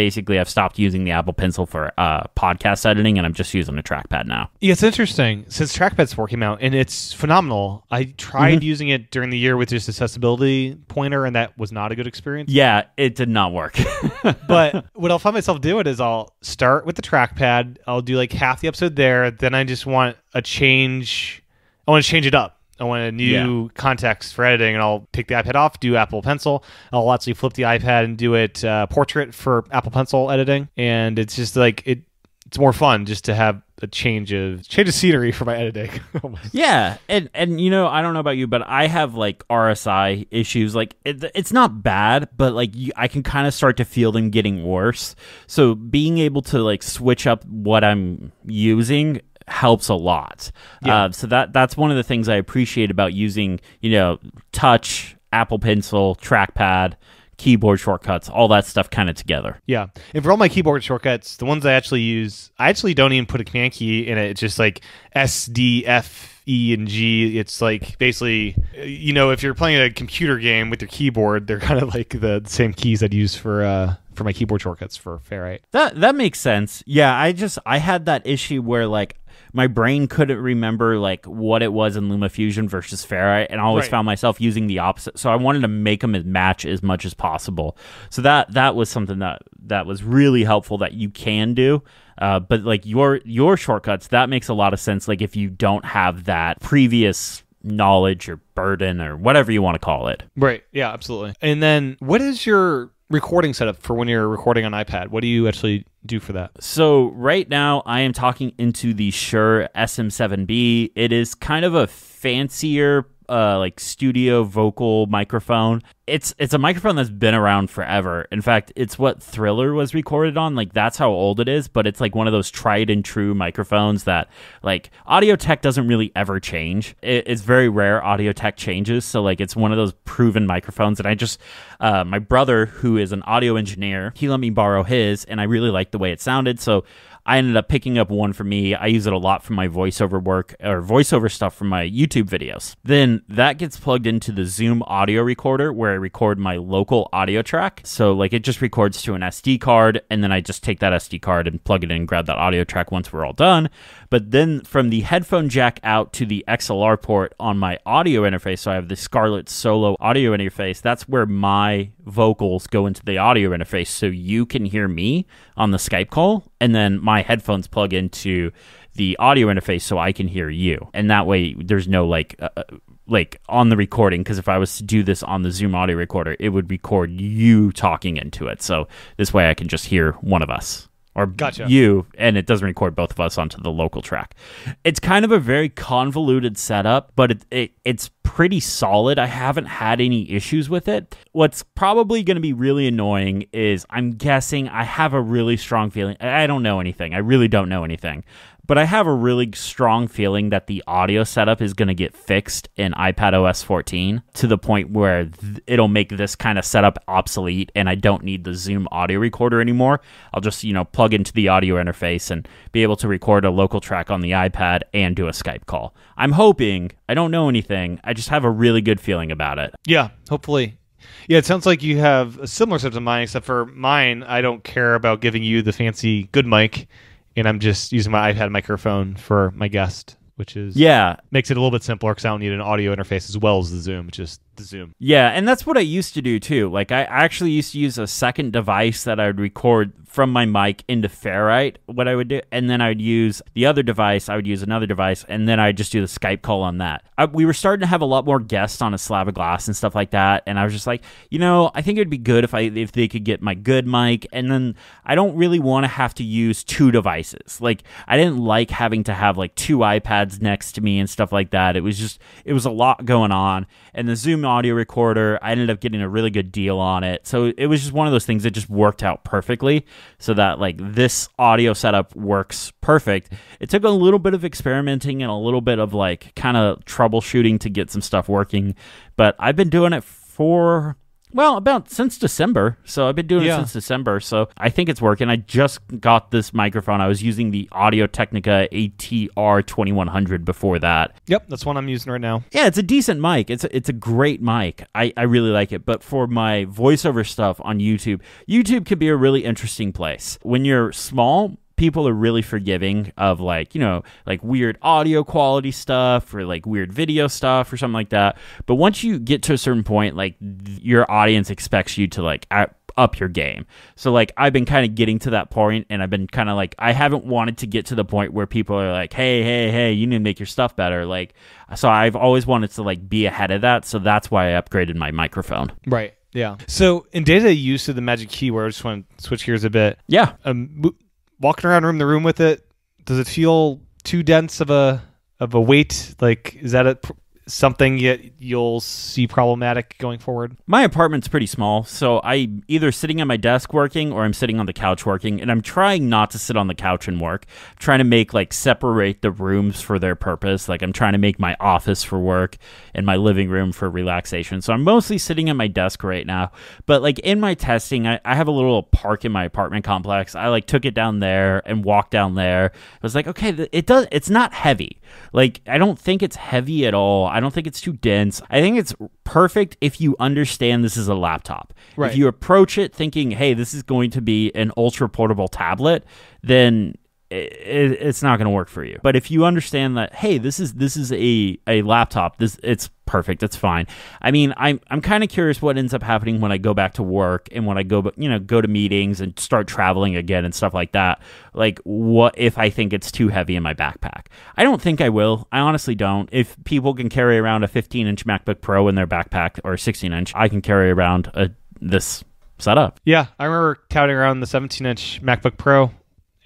B: stopped using the Apple Pencil for podcast editing, and I'm just using a trackpad now.
A: Yeah, it's interesting. Since Trackpad support came out, and it's phenomenal. I tried using it during the year with just accessibility pointer, and that was not a good experience.
B: Yeah, it did not work.
A: But what I'll find myself doing is I'll start with the trackpad. I'll do like half the episode there. Then I just want a change. I want to change it up. I want a new context for editing, and I'll take the iPad off, do Apple Pencil. I'll actually flip the iPad and do it portrait for Apple Pencil editing. And it's just like it's more fun just to have a change of scenery for my editing.
B: Yeah, and you know, I don't know about you, but I have like RSI issues. Like it's not bad, but like I can kind of start to feel them getting worse. So being able to like switch up what I'm using helps a lot. So that's one of the things I appreciate about using, you know, touch, Apple Pencil, trackpad, keyboard shortcuts, all that stuff kind of together.
A: Yeah. And for all my keyboard shortcuts, the ones I actually use, I actually don't even put a command key in it. It's just like S, D, F, E, and G. It's like basically, you know, if you're playing a computer game with your keyboard, they're kind of like the same keys I'd use for for my keyboard shortcuts for Ferrite.
B: That makes sense. Yeah, I had that issue where like my brain couldn't remember like what it was in LumaFusion versus Ferrite, and I always found myself using the opposite. So I wanted to make them match as much as possible. So that was something that was really helpful that you can do. But like your shortcuts, that makes a lot of sense. Like if you don't have that previous knowledge or burden or whatever you want to call it.
A: Right. Yeah, absolutely. And then what is your recording setup for when you're recording on iPad? What do you actually do for that?
B: So right now I am talking into the Shure SM7B. It is kind of a fancier like studio vocal microphone. It's a microphone that's been around forever. In fact, it's what Thriller was recorded on. Like that's how old it is, but it's like one of those tried and true microphones that like audio tech doesn't really ever change. It's very rare audio tech changes. So like it's one of those proven microphones. And I just, my brother, who is an audio engineer, he let me borrow his and I really liked the way it sounded. So I ended up picking up one for me. I use it a lot for my voiceover work or voiceover stuff from my YouTube videos. Then that gets plugged into the Zoom audio recorder where I record my local audio track. So like it just records to an SD card and then I just take that SD card and plug it in and grab that audio track once we're all done. But then from the headphone jack out to the XLR port on my audio interface, so I have the Scarlett Solo audio interface, that's where my vocals go into the audio interface so you can hear me on the Skype call, and then my headphones plug into the audio interface so I can hear you. And that way there's no like on the recording, because if I was to do this on the Zoom audio recorder, it would record you talking into it. So this way I can just hear one of us. Or you, and it doesn't record both of us onto the local track. It's kind of a very convoluted setup, but it's pretty solid. I haven't had any issues with it. What's probably going to be really annoying is I'm guessing I have a really strong feeling. I don't know anything. I really don't know anything. But I have a really strong feeling that the audio setup is going to get fixed in iPadOS 14 to the point where it'll make this kind of setup obsolete and I don't need the Zoom audio recorder anymore. I'll just, plug into the audio interface and be able to record a local track on the iPad and do a Skype call. I'm hoping. I don't know anything. I just have a really good feeling about it.
A: Yeah, hopefully. Yeah, it sounds like you have a similar setup to mine, except for mine, I don't care about giving you the fancy good mic. And I'm just using my iPad microphone for my guest, which is makes it a little bit simpler because I don't need an audio interface as well as the Zoom, just the Zoom.
B: Yeah, and that's what I used to do too. Like I actually used to use a second device that I would record from my mic into Ferrite, what I would do, and then I would use the other device, I would use another device, and then I'd just do the Skype call on that. We were starting to have a lot more guests on a slab of glass and stuff like that, and I was just like, I think it'd be good if they could get my good mic, and then I don't really want to have to use two devices. Like, I didn't like having to have like two iPads next to me and stuff like that. It was a lot going on, and the Zoom audio recorder, I ended up getting a really good deal on it, so it was just one of those things that just worked out perfectly. So that like this audio setup works perfect. It took a little bit of experimenting and a little bit of like kind of troubleshooting to get some stuff working, but I've been doing it for about since December. So I've been doing it since December. So I think it's working. I just got this microphone. I was using the Audio-Technica ATR 2100 before that.
A: Yep, that's one I'm using right now.
B: Yeah, it's a decent mic. It's a great mic. I really like it. But for my voiceover stuff on YouTube could be a really interesting place. When you're small, people are really forgiving of like weird audio quality stuff or like weird video stuff or something like that. But once you get to a certain point, like your audience expects you to like up your game. So like I've been kind of getting to that point, and I've been kind of like, I haven't wanted to get to the point where people are like, hey, you need to make your stuff better. Like, so I've always wanted to like be ahead of that. So that's why I upgraded my microphone.
A: Right. Yeah. So in day-to-day use of the Magic Keyboard, I just want to switch gears a bit.
B: Yeah.
A: Walking around room to room with it, does it feel too dense of a weight? Like, is that something you'll see problematic going forward?
B: My apartment's pretty small, so I'm either sitting at my desk working or I'm sitting on the couch working, and I'm trying not to sit on the couch and work. I'm trying to make separate the rooms for their purpose. Like, I'm trying to make my office for work and my living room for relaxation. So I'm mostly sitting at my desk right now. But in my testing, I have a little park in my apartment complex. I took it down there and walked down there. I was like, okay, it's not heavy. I don't think it's heavy at all. I don't think it's too dense. I think it's perfect if you understand this is a laptop.
A: Right.
B: If you approach it thinking, hey, this is going to be an ultra portable tablet, then it's not going to work for you. But if you understand that, hey, this is a laptop, it's perfect, it's fine. I mean, I'm kind of curious what ends up happening when I go back to work and when I go to meetings and start traveling again and stuff like that. Like, what if I think it's too heavy in my backpack? I don't think I will. I honestly don't. If people can carry around a 15-inch MacBook Pro in their backpack or a 16-inch, I can carry around this setup.
A: Yeah, I remember touting around the 17-inch MacBook Pro.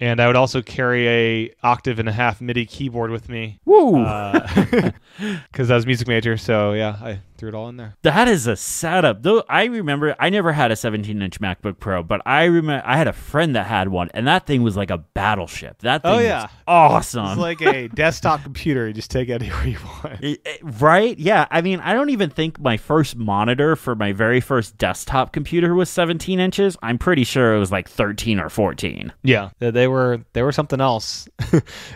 A: And I would also carry a 1.5 MIDI keyboard with me.
B: Woo!
A: Because I was a music major, so yeah, I threw it all in there.
B: That is a setup. Though I remember, I never had a 17-inch MacBook Pro, but I remember I had a friend that had one, and that thing was like a battleship. That thing was awesome.
A: It's like a desktop computer. You just take it anywhere you want.
B: Right? Yeah. I mean, I don't even think my first monitor for my very first desktop computer was 17 inches. I'm pretty sure it was like 13 or 14.
A: Yeah, they were something else.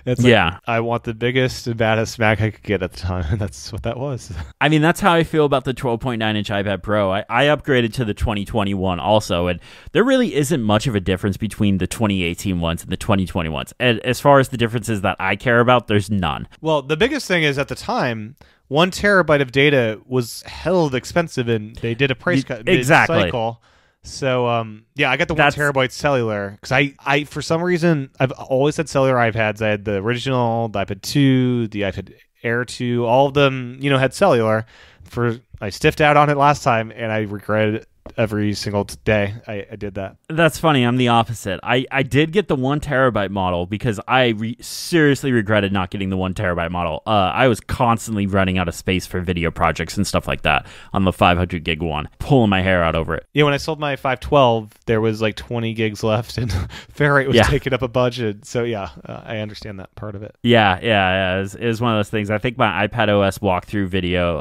A: It's like, yeah, I want the biggest and baddest Mac I could get at the time, and that's what that was.
B: I mean, that's how I feel about the 12.9-inch iPad Pro. I upgraded to the 2021 also, and there really isn't much of a difference between the 2018 ones and the 2020 ones. And as far as the differences that I care about, there's none.
A: Well, the biggest thing is at the time, 1 terabyte of data was held expensive, and they did a price cut mid-cycle. So, yeah, I got the 1 terabyte cellular because I, for some reason, I've always had cellular iPads. I had the original, the iPad 2, the iPad Air 2, all of them, had cellular. I stiffed out on it last time, and I regret it every single day I did that.
B: That's funny. I'm the opposite. I did get the 1 terabyte model because I seriously regretted not getting the 1 terabyte model. I was constantly running out of space for video projects and stuff like that on the 500 gig one, pulling my hair out over it.
A: Yeah, when I sold my 512, there was like 20 gigs left, and Ferrite was taking up a budget. So yeah, I understand that part of it.
B: Yeah. It was one of those things. I think my iPad OS walkthrough video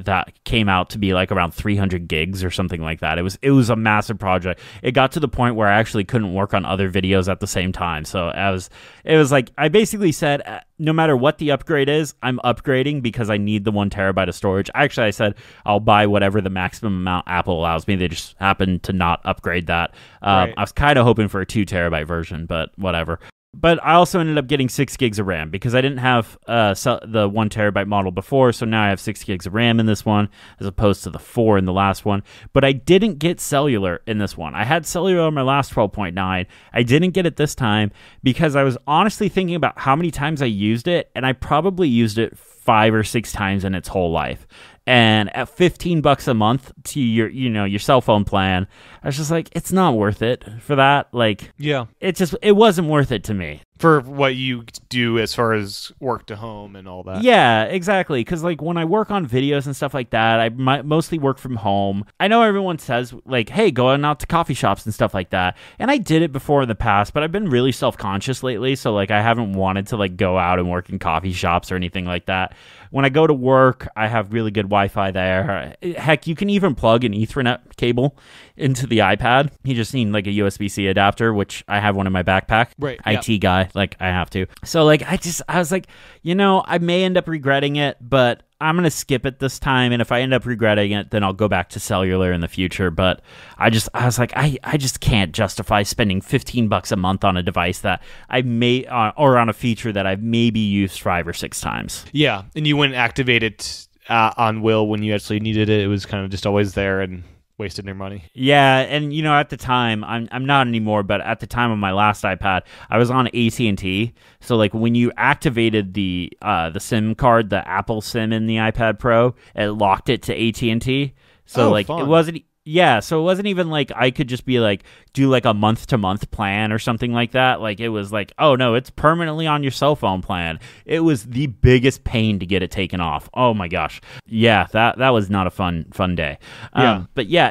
B: that came out to be like around 300 gigs or something like that. It was a massive project. It got to the point where I actually couldn't work on other videos at the same time. So it was like I basically said, no matter what the upgrade is, I'm upgrading because I need the 1 terabyte of storage. Actually, I said I'll buy whatever the maximum amount Apple allows me. They just happened to not upgrade that. Right. I was kind of hoping for a 2 terabyte version, but whatever. But I also ended up getting 6 gigs of RAM because I didn't have the 1 terabyte model before, so now I have 6 gigs of RAM in this one as opposed to the 4 in the last one. But I didn't get cellular in this one. I had cellular on my last 12.9. I didn't get it this time because I was honestly thinking about how many times I used it, and I probably used it 5 or 6 times in its whole life. And at $15 a month to your cell phone plan, I was just like, it's not worth it for that. Like, yeah, it wasn't worth it to me.
A: For what you do as far as work to home and all that.
B: Yeah, exactly. Because like when I work on videos and stuff like that, I mostly work from home. I know everyone says like, hey, going out to coffee shops and stuff like that. And I did it before in the past, but I've been really self-conscious lately. So like I haven't wanted to like go out and work in coffee shops or anything like that. When I go to work, I have really good Wi-Fi there. Heck, you can even plug an Ethernet cable into the iPad. You just need like a USB-C adapter, which I have one in my backpack.
A: Right.
B: IT guy. Like I have to. So like I was like, I may end up regretting it, but I'm going to skip it this time. And if I end up regretting it, then I'll go back to cellular in the future. But I was like, I just can't justify spending $15 a month on a device that I may, or on a feature that I've maybe used 5 or 6 times.
A: Yeah. And you wouldn't activate it on will when you actually needed it. It was kind of just always there and wasted their money.
B: Yeah, and at the time, I'm not anymore, but at the time of my last iPad, I was on AT&T. So like when you activated the SIM card, the Apple SIM in the iPad Pro, it locked it to AT&T. So
A: fun.
B: It wasn't. Yeah, so it wasn't even like I could just be like do like a month-to-month plan or something like that. Like it was like, oh no, it's permanently on your cell phone plan. It was the biggest pain to get it taken off. Oh my gosh. Yeah, that was not a fun day. But yeah,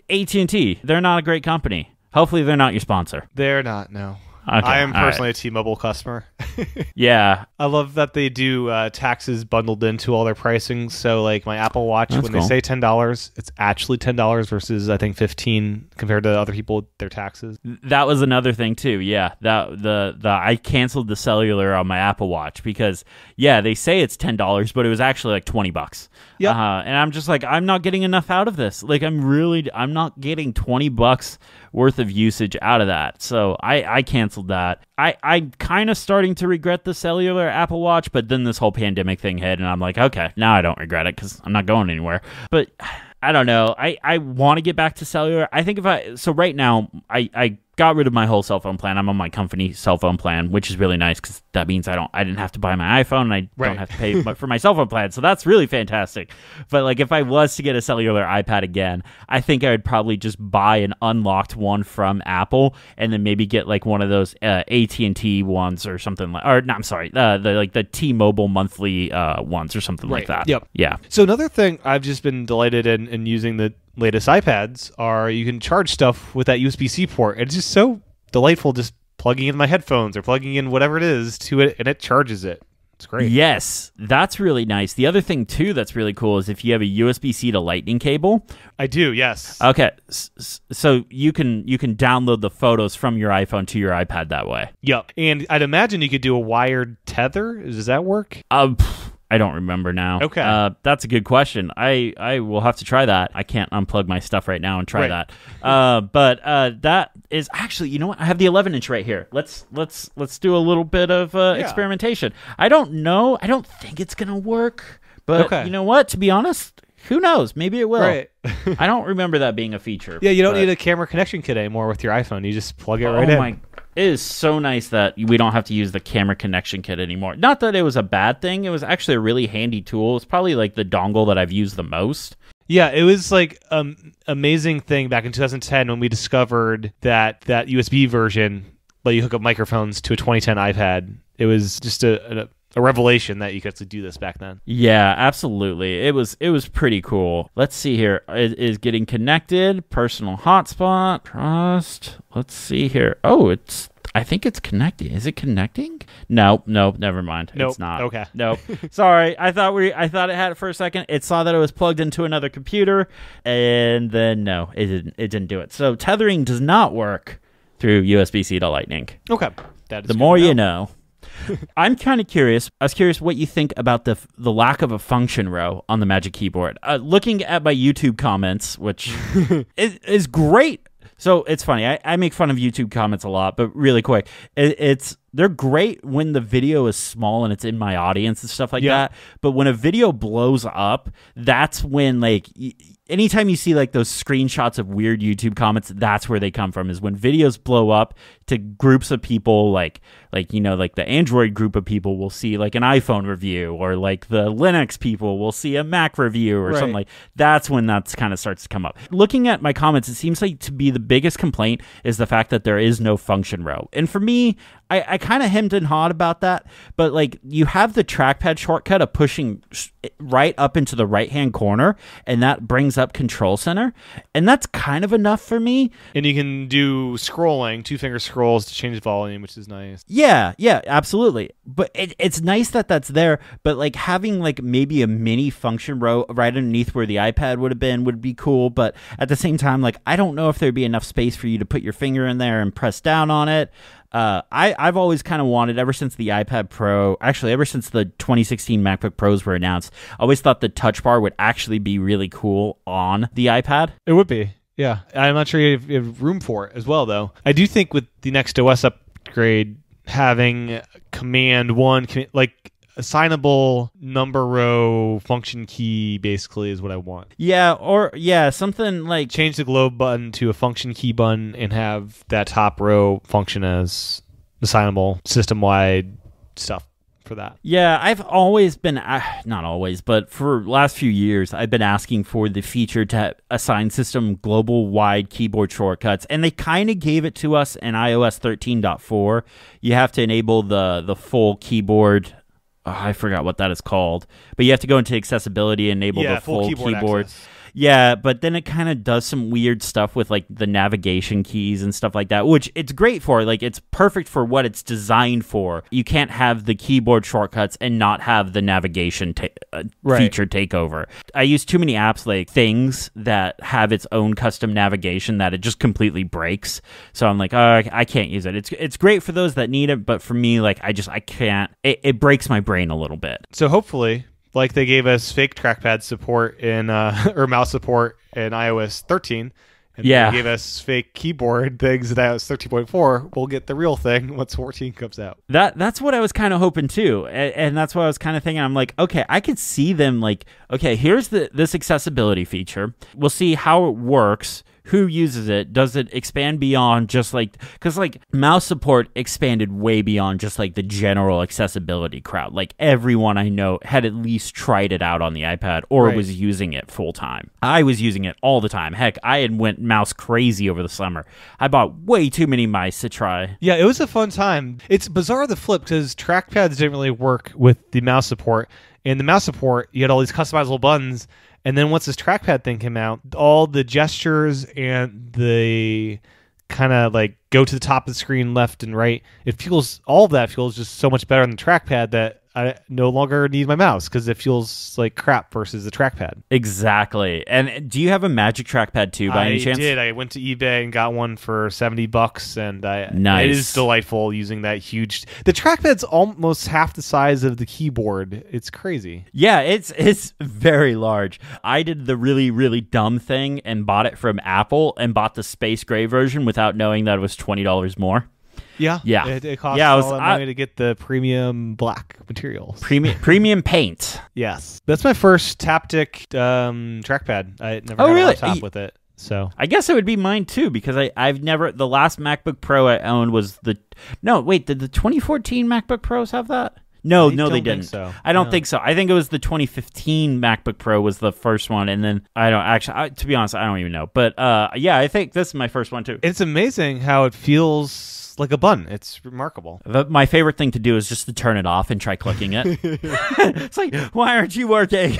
B: AT&T, they're not a great company. Hopefully they're not your sponsor.
A: They're not, no.
B: Okay,
A: I am
B: all
A: personally
B: right.
A: a T-Mobile customer.
B: Yeah,
A: I love that they do taxes bundled into all their pricing. So, like my Apple Watch,
B: That's
A: when
B: cool.
A: they say $10, it's actually $10 versus I think 15 compared to other people their taxes.
B: that was another thing too. Yeah, that the I canceled the cellular on my Apple Watch because they say it's $10, but it was actually like $20.
A: Yep.
B: And I'm just like, I'm not getting enough out of this. Like I'm not getting $20 worth of usage out of that. So I canceled that. I'm kind of starting to regret the cellular Apple Watch, but then this whole pandemic thing hit, and I'm like, okay, now I don't regret it because I'm not going anywhere. But I don't know. I want to get back to cellular. I think so right now, I got rid of my whole cell phone plan. I'm on my company cell phone plan, which is really nice because that means I didn't have to buy my iPhone and I don't have to pay for my cell phone plan. So that's really fantastic. But like if I was to get a cellular iPad again, I think I would probably just buy an unlocked one from Apple and then maybe get like one of those AT&T ones or something the T-Mobile monthly ones or something like that.
A: Yep.
B: Yeah.
A: So another thing I've just been delighted in using the latest iPads are you can charge stuff with that USB-C port. It's just so delightful just plugging in my headphones or plugging in whatever it is to it and it charges it. It's great.
B: Yes, that's really nice. The other thing too that's really cool is if you have a USB-C to Lightning cable.
A: I do, yes.
B: Okay, so you can download the photos from your iPhone to your iPad that way.
A: Yep. And I'd imagine you could do a wired tether. Does that work?
B: I don't remember now.
A: Okay.
B: That's a good question. I will have to try that. I can't unplug my stuff right now and try that. But that is actually, you know what? I have the 11-inch right here. Let's do a little bit of experimentation. I don't know. I don't think it's gonna work. But you know what? To be honest, who knows? Maybe it will.
A: Right.
B: I don't remember that being a feature.
A: Yeah, you don't need a camera connection kit anymore with your iPhone. You just plug it right in.
B: It is so nice that we don't have to use the camera connection kit anymore. Not that it was a bad thing. It was actually a really handy tool. It's probably like the dongle that I've used the most.
A: Yeah, it was like amazing thing back in 2010 when we discovered that USB version let you hook up microphones to a 2010 iPad. It was just a revelation that you could actually do this back then.
B: Yeah, absolutely. It was pretty cool. Let's see here. It is getting connected. Personal hotspot. Trust. Let's see here. Oh, I think it's connecting. Is it connecting? No, never mind.
A: Nope.
B: It's not.
A: Okay.
B: Nope. Sorry. I thought it had it for a second. It saw that it was plugged into another computer, and then no, it didn't do it. So tethering does not work through USB-C to Lightning.
A: Okay. That is
B: the more you know. I'm kind of curious. I was curious what you think about the lack of a function row on the Magic Keyboard. Looking at my YouTube comments, which is great. So it's funny. I make fun of YouTube comments a lot, but really quick, they're great when the video is small and it's in my audience and stuff like that. But when a video blows up, that's when like anytime you see like those screenshots of weird YouTube comments, that's where they come from, is when videos blow up to groups of people like the Android group of people will see like an iPhone review, or like the Linux people will see a Mac review or something like that's when that's kind of starts to come up. Looking at my comments, it seems like to be the biggest complaint is the fact that there is no function row. And for me, I kind of hemmed and hawed about that, but like you have the trackpad shortcut of pushing right up into the right-hand corner, and that brings up Control Center, and that's kind of enough for me.
A: And you can do scrolling, two-finger scrolls to change volume, which is nice.
B: Yeah, absolutely. But it's nice that that's there, but like having like maybe a mini function row right underneath where the iPad would have been would be cool, but at the same time, like I don't know if there'd be enough space for you to put your finger in there and press down on it. I've always kind of wanted, ever since the iPad Pro, actually ever since the 2016 MacBook Pros were announced, I always thought the touch bar would actually be really cool on the iPad.
A: It would be, yeah. I'm not sure you have room for it as well, though. I do think with the next OS upgrade, having Command 1, like assignable number row function key basically is what I want.
B: Yeah, something like
A: change the globe button to a function key button and have that top row function as assignable system-wide stuff for that.
B: Yeah, I've always been, not always, but for the last few years, I've been asking for the feature to assign system global-wide keyboard shortcuts, and they kind of gave it to us in iOS 13.4. You have to enable the full keyboard. I forgot what that is called, but you have to go into accessibility and enable the full keyboard. Yeah, but then it kind of does some weird stuff with like the navigation keys and stuff like that, which it's great for. Like it's perfect for what it's designed for. You can't have the keyboard shortcuts and not have the navigation feature take over. I use too many apps like Things that have its own custom navigation that it just completely breaks. So I'm like, oh, I can't use it. It's great for those that need it, but for me, like I can't. It breaks my brain a little bit.
A: So hopefully, like they gave us fake trackpad support in or mouse support in iOS 13. And they gave us fake keyboard things in iOS 13.4. We'll get the real thing once 14 comes out.
B: That's what I was kind of hoping too, and that's what I was kind of thinking. I'm like, okay, I could see them like, okay, here's this accessibility feature. We'll see how it works. Who uses it? Does it expand beyond just like, because like mouse support expanded way beyond just like the general accessibility crowd. Like everyone I know had at least tried it out on the iPad or was using it full time. I was using it all the time. Heck, I had went mouse crazy over the summer. I bought way too many mice to try.
A: Yeah, it was a fun time. It's bizarre the flip because trackpads didn't really work with the mouse support. In the mouse support, you had all these customizable buttons. And then once this trackpad thing came out, all the gestures and the kind of like go to the top of the screen left and right, all of that feels just so much better on the trackpad that I no longer need my mouse because it feels like crap versus the trackpad.
B: Exactly. And do you have a Magic Trackpad too by any chance?
A: I did. I went to eBay and got one for $70 and
B: nice.
A: It is delightful using that huge... The trackpad's almost half the size of the keyboard. It's crazy.
B: Yeah, it's very large. I did the really, really dumb thing and bought it from Apple and bought the space gray version without knowing that it was $20 more.
A: Yeah.
B: It
A: costs all that money to get the premium black materials.
B: Premium paint.
A: Yes. That's my first Taptic trackpad. I never had a laptop with it. So
B: I guess it would be mine too because I've never... The last MacBook Pro I owned was the... No, wait, did the 2014 MacBook Pros have that? No, they didn't.
A: So.
B: I don't think so. I think it was the 2015 MacBook Pro was the first one, and then to be honest, I don't even know. But yeah, I think this is my first one too.
A: It's amazing how it feels like a button. It's remarkable.
B: My favorite thing to do is just to turn it off and try clicking it. It's like, why aren't you working?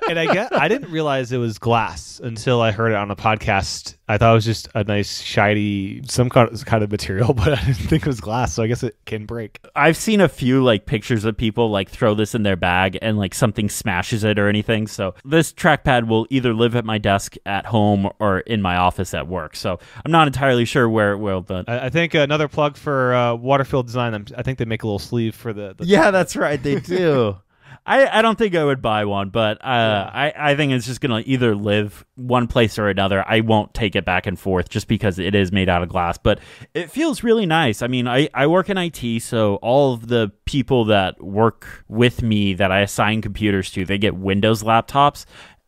A: And I didn't realize it was glass until I heard it on a podcast. I thought it was just a nice, shiny, some kind of material, but I didn't think it was glass, so I guess it can break.
B: I've seen a few like pictures of people like throw this in their bag and like something smashes it or anything. So this trackpad will either live at my desk at home or in my office at work. So I'm not entirely sure where it will.
A: I think another plug for Waterfield Design. I think they make a little sleeve for the
B: yeah, that's right. They do. I don't think I would buy one, but I think it's just going to either live one place or another. I won't take it back and forth just because it is made out of glass, but it feels really nice. I mean, I work in IT, so all of the people that work with me that I assign computers to, they get Windows laptops.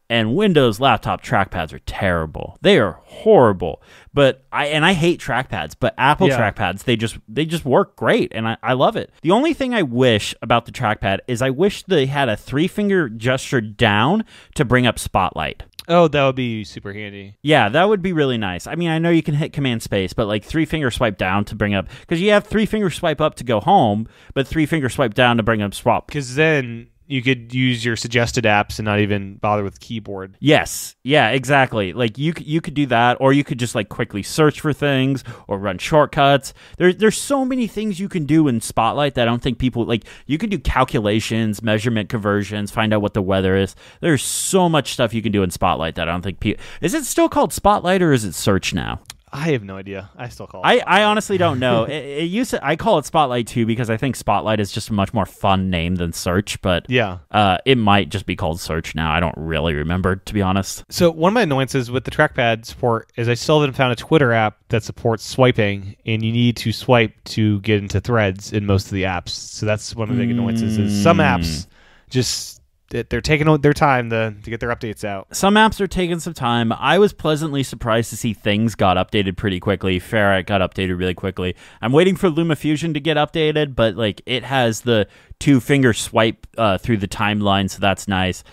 B: And Windows laptop trackpads are terrible. They are horrible. But I hate trackpads, but Apple trackpads, they just work great, and I love it. The only thing I wish about the trackpad is I wish they had a 3-finger gesture down to bring up Spotlight.
A: Oh, that would be super handy.
B: Yeah, that would be really nice. I mean, I know you can hit Command Space, but like 3-finger swipe down to bring up, because you have 3-finger swipe up to go home, but 3-finger swipe down to bring up Swap.
A: Because then you could use your suggested apps and not even bother with the keyboard.
B: Yes. Yeah, exactly. Like you could do that, or you could just like quickly search for things or run shortcuts. There's so many things you can do in Spotlight that I don't think people like. You can do calculations, measurement conversions, find out what the weather is. There's so much stuff you can do in Spotlight that I don't think people... Is it still called Spotlight or is it Search now?
A: I have no idea. I still call it Spotlight.
B: I honestly don't know. It used to, I call it Spotlight too because I think Spotlight is just a much more fun name than Search, but
A: yeah,
B: it might just be called Search now. I don't really remember, to be honest.
A: So one of my annoyances with the trackpad support is I still haven't found a Twitter app that supports swiping, and you need to swipe to get into threads in most of the apps. So that's one of the big annoyances is some apps just... They're taking their time to get their updates out.
B: Some apps are taking some time. I was pleasantly surprised to see Things got updated pretty quickly. Ferrite got updated really quickly. I'm waiting for LumaFusion to get updated, but like it has the 2-finger swipe through the timeline, so that's nice.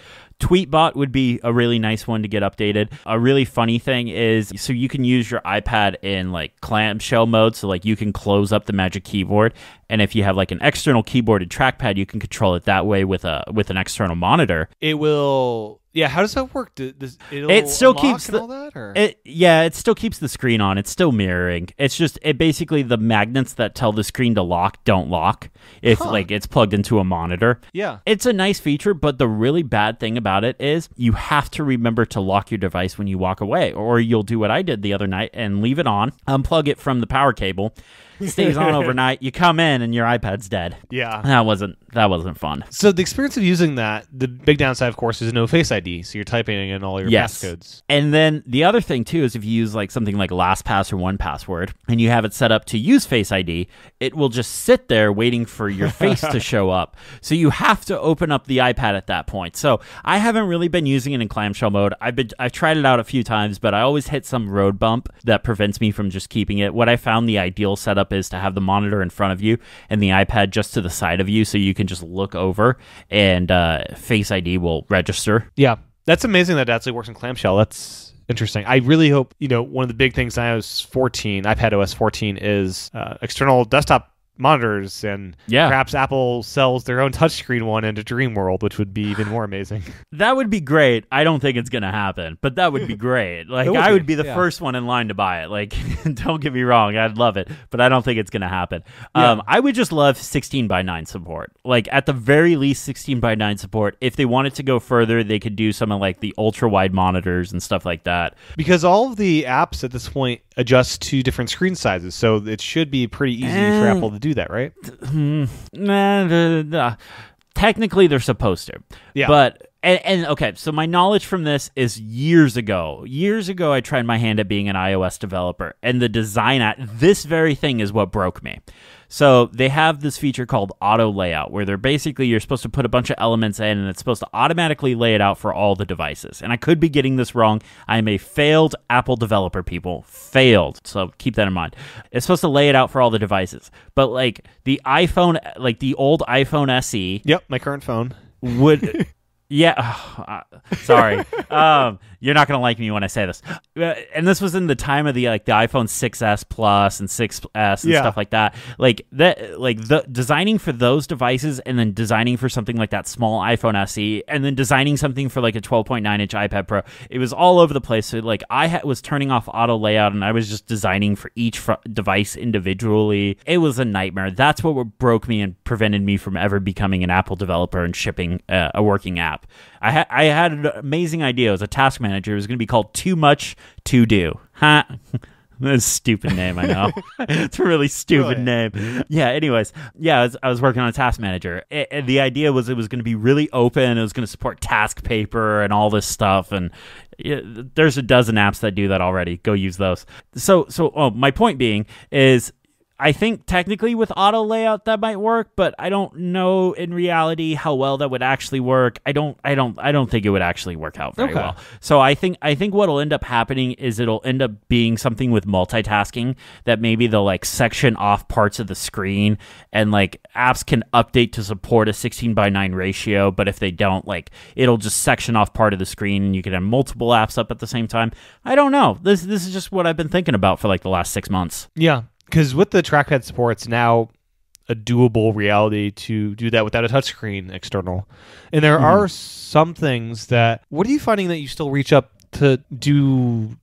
B: Tweetbot would be a really nice one to get updated. A really funny thing is, so you can use your iPad in like clamshell mode, so like you can close up the Magic Keyboard, and if you have like an external keyboard and trackpad, you can control it that way with an external monitor.
A: It will Yeah, how does that work?
B: It still keeps
A: all that, or?
B: It still keeps the screen on. It's still mirroring. It's just basically the magnets that tell the screen to lock don't lock if like it's plugged into a monitor.
A: Yeah.
B: It's a nice feature, but the really bad thing about it is you have to remember to lock your device when you walk away, or you'll do what I did the other night and leave it on, unplug it from the power cable. Stays on overnight. You come in and your iPad's dead.
A: Yeah,
B: that wasn't fun.
A: So the experience of using that, the big downside, of course, is no Face ID. So you're typing in all your passcodes.
B: And then the other thing too is if you use like something like LastPass or 1Password and you have it set up to use Face ID, it will just sit there waiting for your face to show up. So you have to open up the iPad at that point. So I haven't really been using it in clamshell mode. I've tried it out a few times, but I always hit some road bump that prevents me from just keeping it. What I found the ideal setup is to have the monitor in front of you and the iPad just to the side of you so you can just look over and Face ID will register.
A: Yeah, that's amazing that actually works in clamshell. That's interesting. I really hope, one of the big things in iPad OS 14 is external desktop monitors, and perhaps Apple sells their own touchscreen one into Dream World, which would be even more amazing.
B: That would be great. I don't think it's going to happen, but that would be great. Like I would be the first one in line to buy it. Like, don't get me wrong, I'd love it, but I don't think it's going to happen. I would just love 16:9 support. Like at the very least 16:9 support. If they wanted to go further, they could do some of like the ultra wide monitors and stuff like that.
A: Because all of the apps at this point adjust to different screen sizes, so it should be pretty easy for Apple to do that, right?
B: Technically, they're supposed to.
A: Yeah.
B: But and okay, so my knowledge from this is years ago. Years ago, I tried my hand at being an iOS developer, and the design at this very thing is what broke me. So they have this feature called auto layout, where you're supposed to put a bunch of elements in, and it's supposed to automatically lay it out for all the devices. And I could be getting this wrong. I am a failed Apple developer, people. Failed. So keep that in mind. It's supposed to lay it out for all the devices. But like the iPhone, like the old iPhone SE.
A: Yep, my current phone.
B: Would... Yeah, sorry. You're not going to like me when I say this. And this was in the time of the iPhone 6S Plus and 6S and stuff like that. The designing for those devices and then designing for something like that small iPhone SE and then designing something for like a 12.9-inch iPad Pro. It was all over the place. So like was turning off auto layout and I was just designing for each device individually. It was a nightmare. That's what broke me and prevented me from ever becoming an Apple developer and shipping a working app. I had an amazing idea. It was a task manager. It was going to be called Too Much To Do. Huh? That's a stupid name, I know. It's a really stupid name. Yeah, anyways. Yeah, I was working on a task manager. The idea was it was going to be really open. It was going to support task paper and all this stuff. And there's a dozen apps that do that already. Go use those. So my point being is I think technically with auto layout that might work, but I don't know in reality how well that would actually work. I don't think it would actually work out very well. So I think what'll end up happening is it'll end up being something with multitasking that maybe they'll like section off parts of the screen and like apps can update to support a 16:9 ratio, but if they don't, like it'll just section off part of the screen and you can have multiple apps up at the same time. I don't know. This is just what I've been thinking about for like the last 6 months.
A: Yeah. Because with the trackpad support, it's now a doable reality to do that without a touchscreen external. And there are some things that... What are you finding that you still reach up to do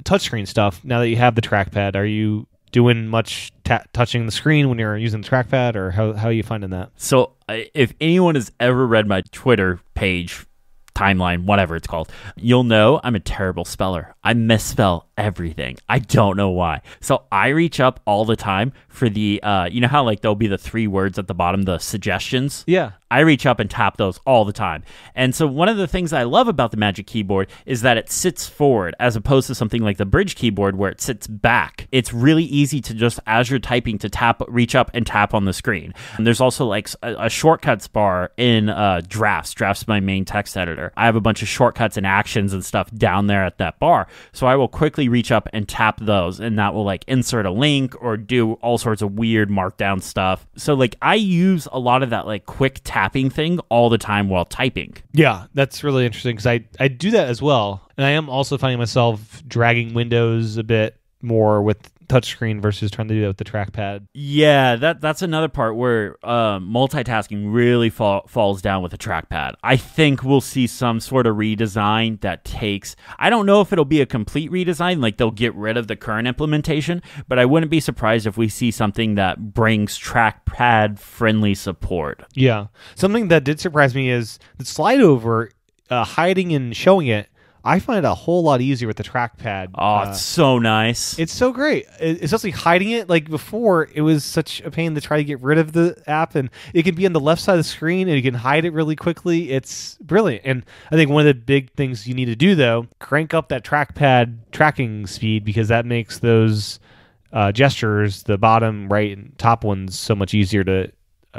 A: touchscreen stuff now that you have the trackpad? Are you doing much touching the screen when you're using the trackpad, or how are you finding that?
B: So if anyone has ever read my Twitter page, timeline, whatever it's called, you'll know I'm a terrible speller. I misspell everything. I don't know why. So I reach up all the time for the, you know how like there'll be the 3 words at the bottom, the suggestions?
A: Yeah.
B: I reach up and tap those all the time. And so one of the things I love about the Magic Keyboard is that it sits forward as opposed to something like the Bridge Keyboard where it sits back. It's really easy to just, as you're typing, to reach up and tap on the screen. And there's also like a shortcuts bar in Drafts. Drafts is my main text editor. I have a bunch of shortcuts and actions and stuff down there at that bar. So I will quickly reach up and tap those, and that will like insert a link or do all sorts of weird markdown stuff. So like I use a lot of that like quick tapping thing all the time while typing.
A: Yeah, that's really interesting because I do that as well. And I am also finding myself dragging windows a bit more with touchscreen versus trying to do that with the trackpad.
B: Yeah, that's another part where multitasking really falls down with the trackpad. I think we'll see some sort of redesign that takes... I don't know if it'll be a complete redesign, like they'll get rid of the current implementation, but I wouldn't be surprised if we see something that brings trackpad-friendly support.
A: Yeah. Something that did surprise me is the slide over, hiding and showing it. I find it a whole lot easier with the trackpad.
B: Oh, it's so nice.
A: It's so great. Especially hiding it. Like before, it was such a pain to try to get rid of the app, and it can be on the left side of the screen, and you can hide it really quickly. It's brilliant. And I think one of the big things you need to do, though, crank up that trackpad tracking speed, because that makes those gestures, the bottom right and top ones, so much easier to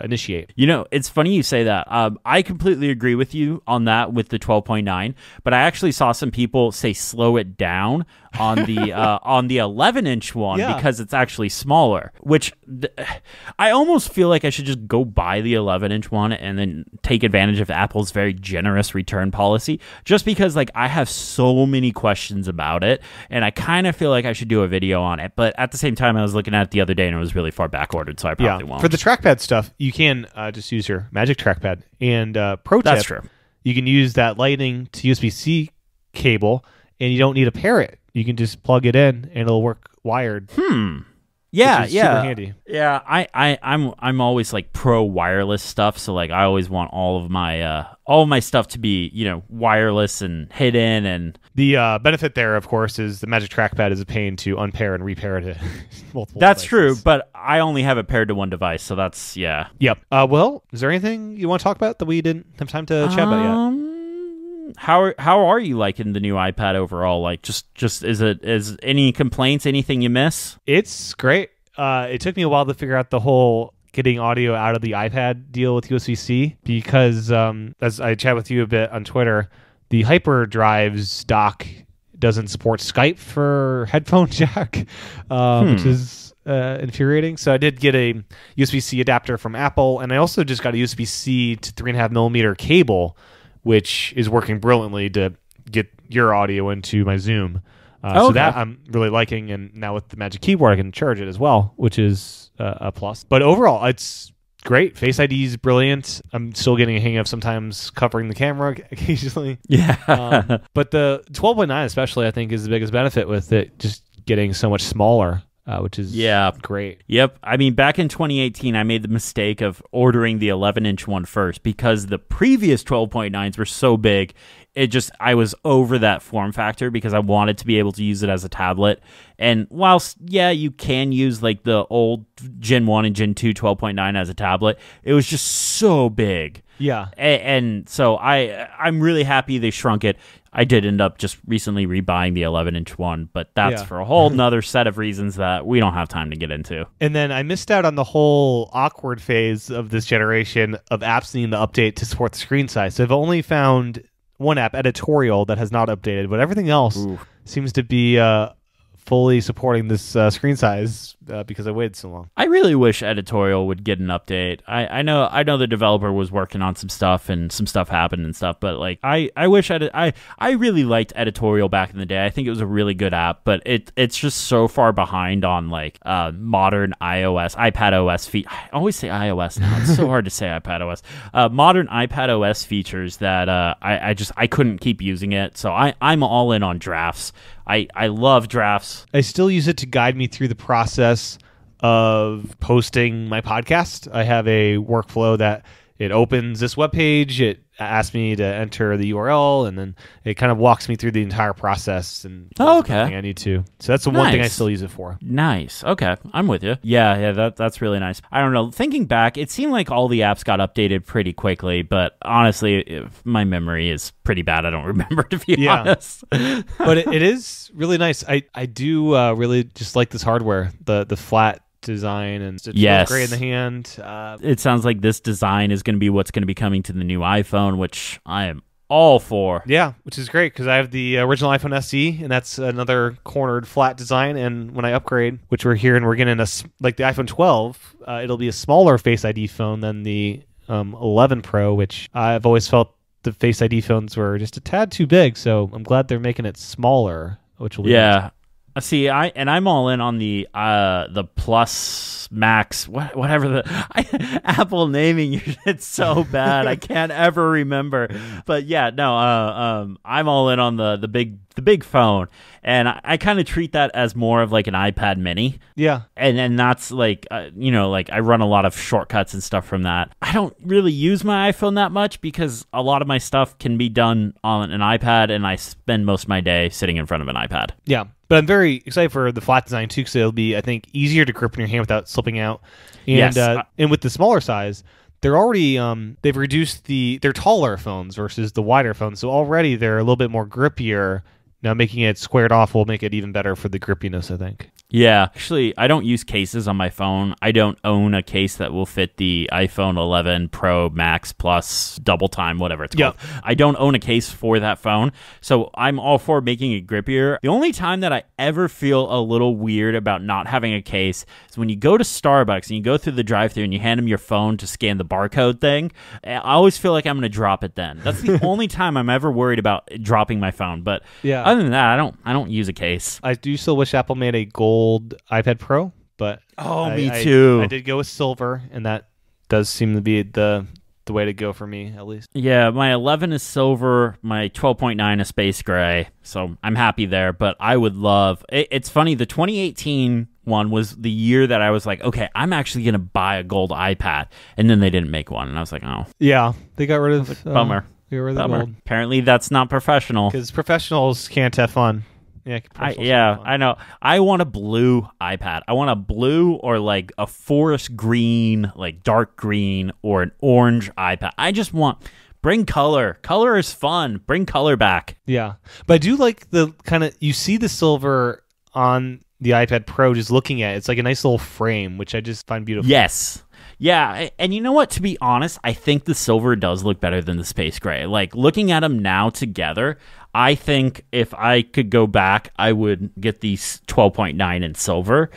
A: initiate.
B: You know, it's funny you say that. I completely agree with you on that with the 12.9, but I actually saw some people say slow it down on the 11-inch one because it's actually smaller, which I almost feel like I should just go buy the 11-inch one and then take advantage of Apple's very generous return policy, just because like I have so many questions about it and I kind of feel like I should do a video on it. But at the same time, I was looking at it the other day and it was really far back ordered, so I probably won't.
A: For the trackpad stuff, you can just use your Magic Trackpad. And pro tip,
B: that's true.
A: You can use that Lightning to USB-C cable, and you don't need to pair it. You can just plug it in, and it'll work wired.
B: Yeah,
A: super handy.
B: Yeah, I'm always like pro wireless stuff, so like I always want all of my stuff to be, you know, wireless and hidden. And
A: the benefit there, of course, is the Magic Trackpad is a pain to unpair and repair to multiple
B: That's
A: devices. True,
B: but I only have it paired to one device, so that's Yep.
A: Well, is there anything you want to talk about that we didn't have time to chat about yet?
B: How are you liking the new iPad overall? Like, just is any complaints? Anything you miss?
A: It's great. It took me a while to figure out the whole getting audio out of the iPad deal with USB-C, because as I chat with you a bit on Twitter, the HyperDrive's dock doesn't support Skype for headphone jack, which is infuriating. So I did get a USB-C adapter from Apple, and I also just got a USB-C to 3.5mm cable, which is working brilliantly to get your audio into my Zoom. So that I'm really liking, and now with the Magic Keyboard, I can charge it as well, which is a plus. But overall, it's great. Face ID is brilliant. I'm still getting a hang of sometimes covering the camera occasionally.
B: Yeah.
A: But the 12.9 especially, I think, is the biggest benefit with it just getting so much smaller. Which is great.
B: Yep. I mean, back in 2018, I made the mistake of ordering the 11-inch one first because the previous 12.9s were so big. I was over that form factor because I wanted to be able to use it as a tablet. And whilst, you can use like the old Gen 1 and Gen 2 12.9 as a tablet, it was just so big.
A: Yeah.
B: And so I'm really happy they shrunk it. I did end up just recently rebuying the 11-inch one, but that's for a whole nother set of reasons that we don't have time to get into.
A: And then I missed out on the whole awkward phase of this generation of apps needing to update to support the screen size. So I've only found one app, Editorial, that has not updated, but everything else seems to be fully supporting this screen size because I waited so long.
B: I really wish Editorial would get an update. I know the developer was working on some stuff and some stuff happened and stuff, but like I wish I really liked Editorial back in the day. I think it was a really good app, but it's just so far behind on like modern iOS, iPad OS I always say iOS now. It's so hard to say iPad OS. Modern iPad OS features that I couldn't keep using it. So I'm all in on drafts. I love drafts.
A: I still use it to guide me through the process of posting my podcast. I have a workflow that it opens this webpage, it asks me to enter the URL, and then it kind of walks me through the entire process and everything I need to. So that's the one thing I still use it for.
B: Nice. Okay. I'm with you. Yeah, that's really nice. I don't know. Thinking back, it seemed like all the apps got updated pretty quickly, but honestly, my memory is pretty bad. I don't remember, to be honest.
A: But it is really nice. I do really just like this hardware, the flat design, and it feels great in the hand.
B: It sounds like this design is going to be what's going to be coming to the new iPhone, which I am all for.
A: Yeah, which is great because I have the original iPhone SE, and that's another cornered flat design. And when I upgrade, which we're here, and we're getting like the iPhone 12, it'll be a smaller Face ID phone than the 11 Pro, which I've always felt the Face ID phones were just a tad too big. So I'm glad they're making it smaller, which will be nice.
B: See, I'm all in on the Plus Max, whatever Apple naming. It's so bad. I can't ever remember. But yeah, no, I'm all in on the big phone, and I kind of treat that as more of like an iPad Mini.
A: Yeah,
B: and that's like like I run a lot of shortcuts and stuff from that. I don't really use my iPhone that much because a lot of my stuff can be done on an iPad, and I spend most of my day sitting in front of an iPad.
A: Yeah. But I'm very excited for the flat design too, because it'll be, I think, easier to grip in your hand without slipping out. And
B: Yes.
A: And with the smaller size, they're already they've reduced they're taller phones versus the wider phones, so already they're a little bit more grippier. Now making it squared off will make it even better for the grippiness, I think.
B: Yeah, actually, I don't use cases on my phone. I don't own a case that will fit the iPhone 11 Pro Max Plus double time, whatever it's called. I don't own a case for that phone, so I'm all for making it grippier. The only time that I ever feel a little weird about not having a case is when you go to Starbucks and you go through the drive-thru and you hand them your phone to scan the barcode thing. I always feel like I'm going to drop it then. That's the only time I'm ever worried about dropping my phone. But other than that, I don't use a case.
A: I do still wish Apple made a gold iPad Pro, but
B: me too.
A: I did go with silver, and that does seem to be the way to go for me, at least.
B: Yeah, my 11 is silver, my 12.9 is space gray, so I'm happy there. But I would love it's funny, the 2018 one was the year that I was like, okay, I'm actually gonna buy a gold iPad, and then they didn't make one, and I was like, oh
A: yeah, they got rid of
B: bummer.
A: Gold.
B: Apparently that's not professional,
A: because professionals can't have fun.
B: I know. I want a blue iPad. I want a blue or like a forest green, like dark green, or an orange iPad. I just want bring color. Color is fun. Bring color back.
A: Yeah, but I do like the kind of, you see the silver on the iPad Pro just looking at it. It's like a nice little frame, which I just find beautiful.
B: Yes. Yeah, and you know what? To be honest, I think the silver does look better than the space gray. Like, looking at them now together, I think if I could go back, I would get these 12.9 in silver,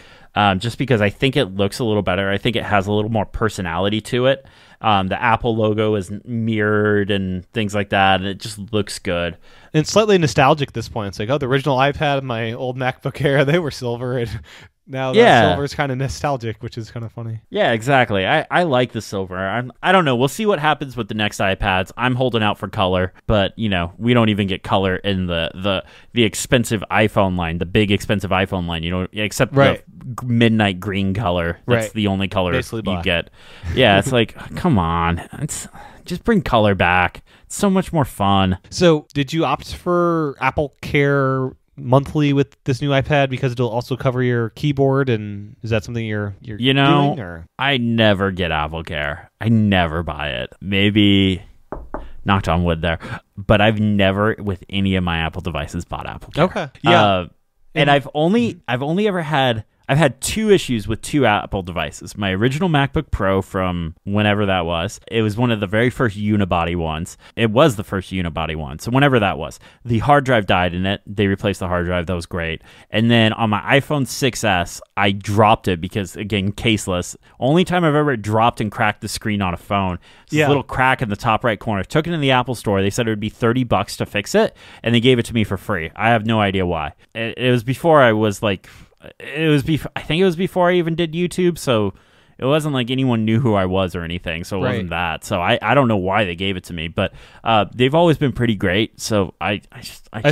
B: just because I think it looks a little better. I think it has a little more personality to it. The Apple logo is mirrored and things like that, and it just looks good.
A: And it's slightly nostalgic at this point. It's like, oh, the original iPad and my old MacBook Air, they were silver, and now that silver is kind of nostalgic, which is kind of funny. Yeah,
B: exactly. I like the silver. I don't know. We'll see what happens with the next iPads. I'm holding out for color, but we don't even get color in the expensive iPhone line, the big expensive iPhone line. Except the midnight green color. That's the only color you get. Yeah, it's like, come on, just bring color back. It's so much more fun.
A: So, did you opt for Apple Care monthly with this new iPad because it'll also cover your keyboard, and is that something you're doing? Or?
B: I never get Apple Care. I never buy it. Maybe knocked on wood there, but I've never with any of my Apple devices bought Apple Care.
A: Okay. Yeah.
B: And I've only ever had I've had two issues with two Apple devices. My original MacBook Pro from whenever that was. It was one of the very first unibody ones. It was the first unibody one. So whenever that was. The hard drive died in it. They replaced the hard drive. That was great. And then on my iPhone 6S, I dropped it because, again, caseless. Only time I've ever dropped and cracked the screen on a phone. This little crack in the top right corner. Took it in the Apple store. They said it would be $30 to fix it. And they gave it to me for free. I have no idea why. It was before I was like... I think it was before I even did YouTube, so it wasn't like anyone knew who I was or anything, so it wasn't that. So I don't know why they gave it to me, but they've always been pretty great, so I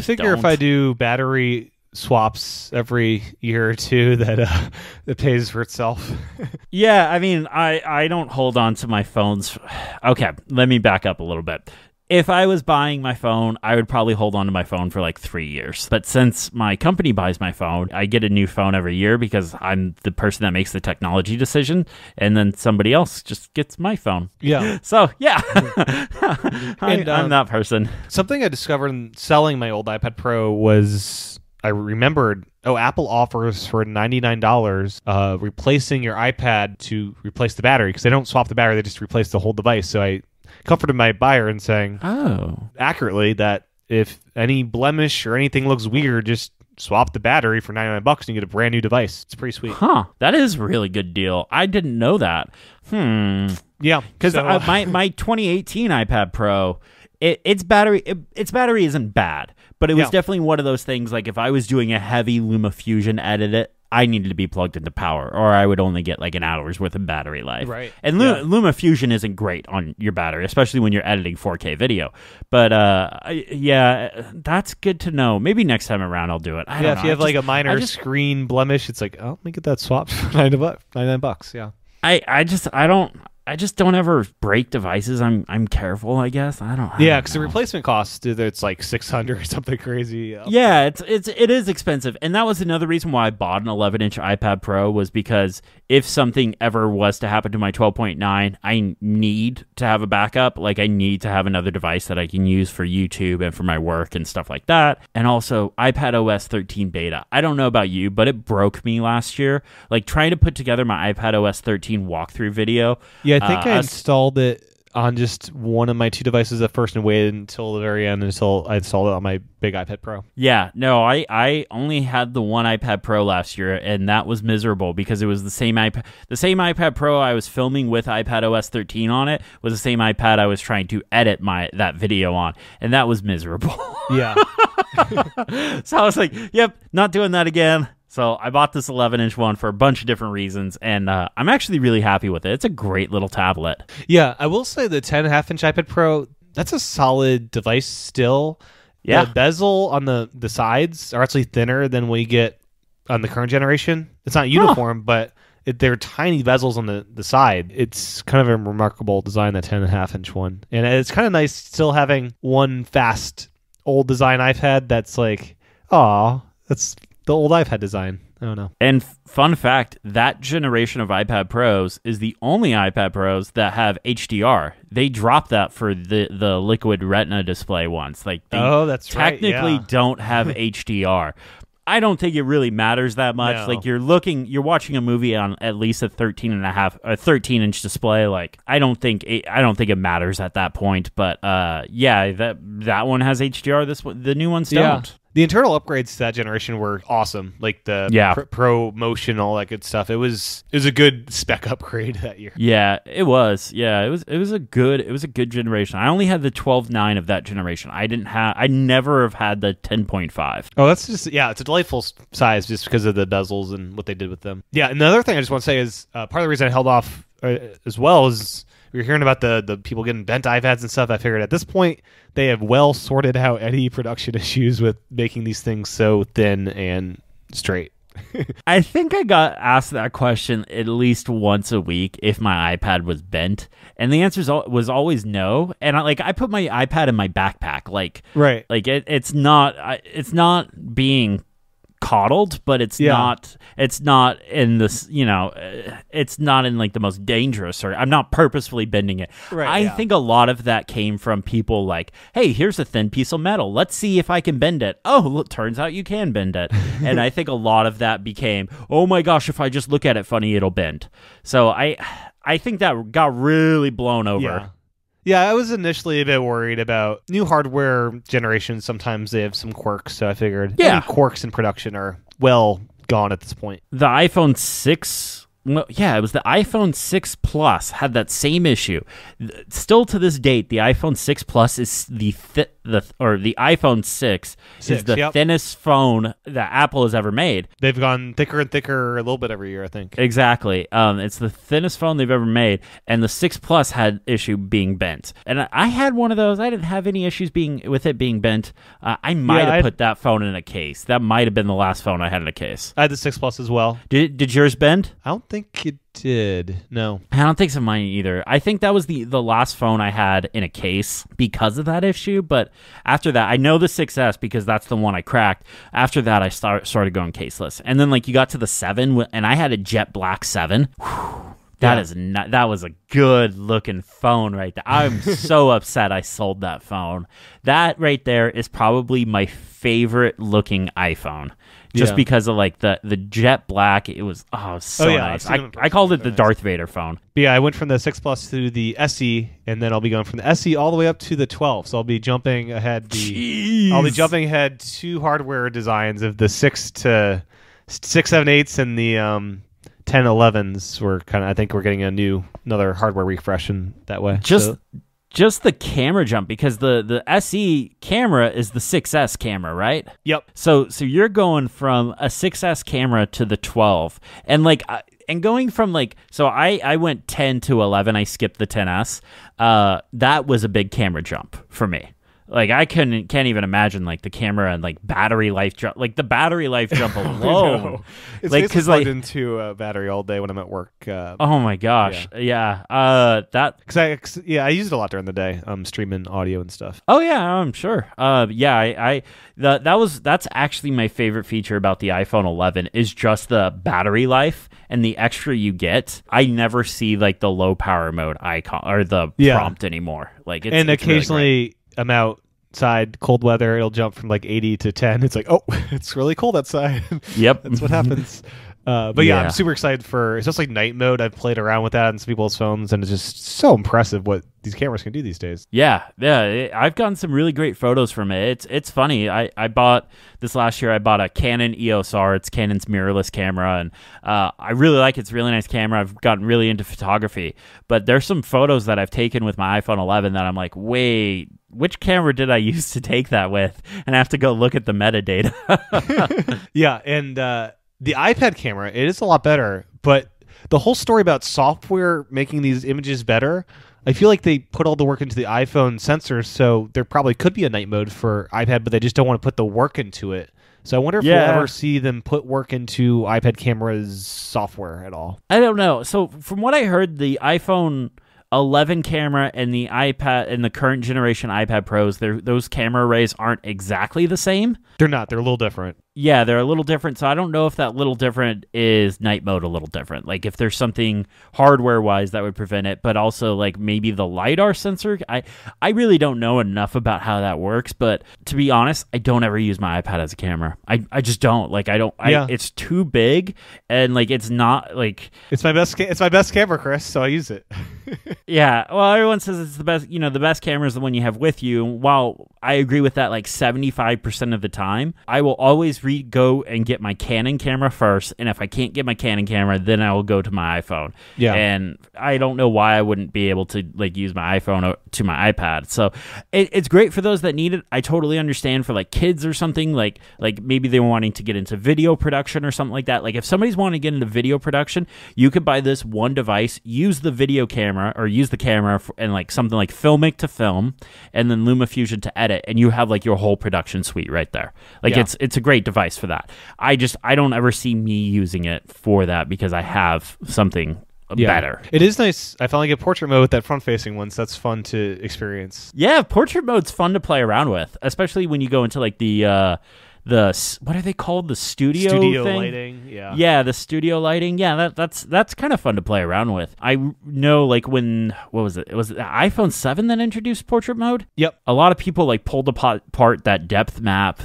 A: figure if I do battery swaps every year or two that it pays for itself.
B: Yeah, I mean, I don't hold on to my phones. Okay, let me back up a little bit. If I was buying my phone, I would probably hold on to my phone for like 3 years. But since my company buys my phone, I get a new phone every year because I'm the person that makes the technology decision. And then somebody else just gets my phone.
A: Yeah.
B: So, yeah. I'm that person.
A: Something I discovered in selling my old iPad Pro was I remembered, Apple offers for $99 replacing your iPad to replace the battery, because they don't swap the battery, they just replace the whole device. So I comforted my buyer in saying accurately that if any blemish or anything looks weird, just swap the battery for $99 and you get a brand new device. It's pretty sweet.
B: Huh. That is a really good deal. I didn't know that.
A: Yeah.
B: Because my 2018 iPad Pro, its battery isn't bad, but it was definitely one of those things. Like if I was doing a heavy LumaFusion edit, I needed to be plugged into power, or I would only get like an hour's worth of battery life.
A: Right.
B: And LumaFusion isn't great on your battery, especially when you're editing 4K video. But that's good to know. Maybe next time around I'll do it. I don't know.
A: If you have like a minor screen blemish, it's like, oh, let me get that swapped for $99. Yeah.
B: I just don't ever break devices. I'm careful, I guess. I don't.
A: Yeah, because the replacement cost, it's like $600 or something crazy.
B: Yeah, it is expensive, and that was another reason why I bought an 11-inch iPad Pro, was because if something ever was to happen to my 12.9, I need to have a backup. Like I need to have another device that I can use for YouTube and for my work and stuff like that. And also iPad OS 13 beta. I don't know about you, but it broke me last year. Like trying to put together my iPad OS 13 walkthrough video.
A: Yeah, I think I installed it on just one of my two devices at first and waited until the very end until I installed it on my big iPad Pro.
B: Yeah, no, I only had the one iPad Pro last year, and that was miserable because it was the same iPad Pro I was filming with iPad OS 13 on it was the same iPad I was trying to edit that video on, and that was miserable.
A: Yeah.
B: So I was like, yep, not doing that again. So I bought this 11-inch one for a bunch of different reasons, and I'm actually really happy with it. It's a great little tablet.
A: Yeah, I will say the 10.5-inch iPad Pro, that's a solid device still.
B: Yeah.
A: The bezel on the sides are actually thinner than we get on the current generation. It's not uniform, but they're tiny bezels on the side. It's kind of a remarkable design, that 10.5-inch one. And it's kind of nice still having one fast old design iPad that's like, aw, that's the old iPad design. I don't know.
B: And fun fact, that generation of iPad Pros is the only iPad Pros that have HDR. They dropped that for the Liquid Retina display ones. Like they
A: that's
B: technically don't have HDR. I don't think it really matters that much.
A: No.
B: Like you're watching a movie on at least a 13-inch display. Like I don't think it matters at that point. But yeah, that one has HDR. The new ones don't.
A: The internal upgrades to that generation were awesome, like the Pro Motion, all that good stuff. It was a good spec upgrade that year.
B: Yeah, it was. Yeah, it was a good generation. I only had the 12.9 of that generation. I never have had the 10.5.
A: Oh, that's just it's a delightful size just because of the bezels and what they did with them. Yeah, and the other thing I just want to say is part of the reason I held off as well is we were hearing about the people getting bent iPads and stuff. I figured at this point they have well sorted out any production issues with making these things so thin and straight.
B: I think I got asked that question at least once a week if my iPad was bent, and the answer was always no. And I put my iPad in my backpack, like it's not being coddled, but it's not in this, it's not in like the most dangerous, or I'm not purposefully bending it. I think a lot of that came from people like, hey, here's a thin piece of metal, let's see if I can bend it. Oh, look, turns out you can bend it. And I think a lot of that became, oh my gosh, if I just look at it funny, it'll bend. So I think that got really blown over.
A: Yeah, I was initially a bit worried about new hardware generations. Sometimes they have some quirks, so I figured any quirks in production are well gone at this point.
B: The iPhone 6... Well, yeah, it was the iPhone 6 Plus had that same issue. Still to this date, the iPhone 6 Plus is the iPhone 6 is the thinnest phone that Apple has ever made.
A: They've gone thicker and thicker a little bit every year, I think.
B: Exactly. It's the thinnest phone they've ever made, and the 6 Plus had issue being bent. And I had one of those. I didn't have any issues with it being bent. I might have put that phone in a case. That might have been the last phone I had in a case.
A: I had the 6 Plus as well.
B: Did yours bend?
A: I don't think it did. No.
B: I don't think so mine either. I think that was the last phone I had in a case because of that issue. But after that, I know the 6S because that's the one I cracked. After that, I started going caseless. And then you got to the 7, and I had a jet black 7. That was a good looking phone right there. I'm so upset I sold that phone. That right there is probably my favorite looking iPhone. Just because of the jet black, it was so nice. I called it the Darth Vader phone.
A: But yeah, I went from the 6 Plus to the SE, and then I'll be going from the SE all the way up to the 12. So I'll be jumping ahead. I'll be jumping ahead 2 hardware designs of the 6 to 6, 7, 8s and the 10, 11s. I think we're getting another hardware refresh in that way.
B: just the camera jump, because the SE camera is the 6S camera, right?
A: Yep.
B: So you're going from a 6S camera to the 12, and like and going from like, so I went 10 to 11. I skipped the 10S. That was a big camera jump for me. Like I can't even imagine like the camera and like battery life jump, like the battery life jump alone.
A: It's
B: like
A: because plugged into a battery all day when I'm at work.
B: Oh my gosh, yeah. That
A: because I use it a lot during the day, streaming audio and stuff.
B: Oh yeah, I'm sure. That's actually my favorite feature about the iPhone 11 is just the battery life and the extra you get. I never see like the low power mode icon or the prompt anymore. Like it's
A: occasionally.
B: Really
A: I'm outside, cold weather, it'll jump from like 80 to 10. It's like, oh, it's really cold outside.
B: Yep.
A: That's what happens. But yeah, I'm super excited for, it's just like night mode. I've played around with that on some people's phones, and it's just so impressive what these cameras can do these days.
B: Yeah. I've gotten some really great photos from it. It's funny. I bought this last year. I bought a Canon EOS R. It's Canon's mirrorless camera, and I really like it. It's a really nice camera. I've gotten really into photography, but there's some photos that I've taken with my iPhone 11 that I'm like, wait, which camera did I use to take that with? And I have to go look at the metadata.
A: Yeah, and the iPad camera, it is a lot better, but the whole story about software making these images better, I feel like they put all the work into the iPhone sensors, so there probably could be a night mode for iPad, but they just don't want to put the work into it. So I wonder if we'll ever see them put work into iPad cameras software at all.
B: I don't know. So from what I heard, the iPhone 11 camera and the iPad and the current generation iPad Pros, those camera arrays aren't exactly the same.
A: They're not. They're a little different.
B: Yeah, they're a little different. So I don't know if that little different is night mode a little different. Like if there's something hardware-wise that would prevent it, but also like maybe the LiDAR sensor. I really don't know enough about how that works, but to be honest, I don't ever use my iPad as a camera. I just don't. Like it's too big, and like it's not like
A: it's my best camera, Chris, so I use it.
B: Yeah, well, everyone says it's the best. You know, the best camera is the one you have with you. While I agree with that, like 75% of the time, I will always go and get my Canon camera first, and if I can't get my Canon camera, then I will go to my iPhone. Yeah, and I don't know why I wouldn't be able to like use my iPhone to my iPad. So it's great for those that need it. I totally understand for like kids or something, like maybe they're wanting to get into video production or something like that. Like if somebody's wanting to get into video production, you could buy this one device, use the video camera or use the camera and like something like Filmic to film, and then LumaFusion to edit, and you have like your whole production suite right there. Like it's a great device for that. I don't ever see me using it for that because I have something better.
A: It is nice. I finally get portrait mode with that front-facing one, so that's fun to experience.
B: Yeah, portrait mode's fun to play around with, especially when you go into like the what are they called? The studio thing?
A: Lighting.
B: Yeah, the studio lighting. Yeah, that's kind of fun to play around with. I know like what was it? Was it the iPhone 7 that introduced portrait mode?
A: Yep.
B: A lot of people like pulled apart that depth map.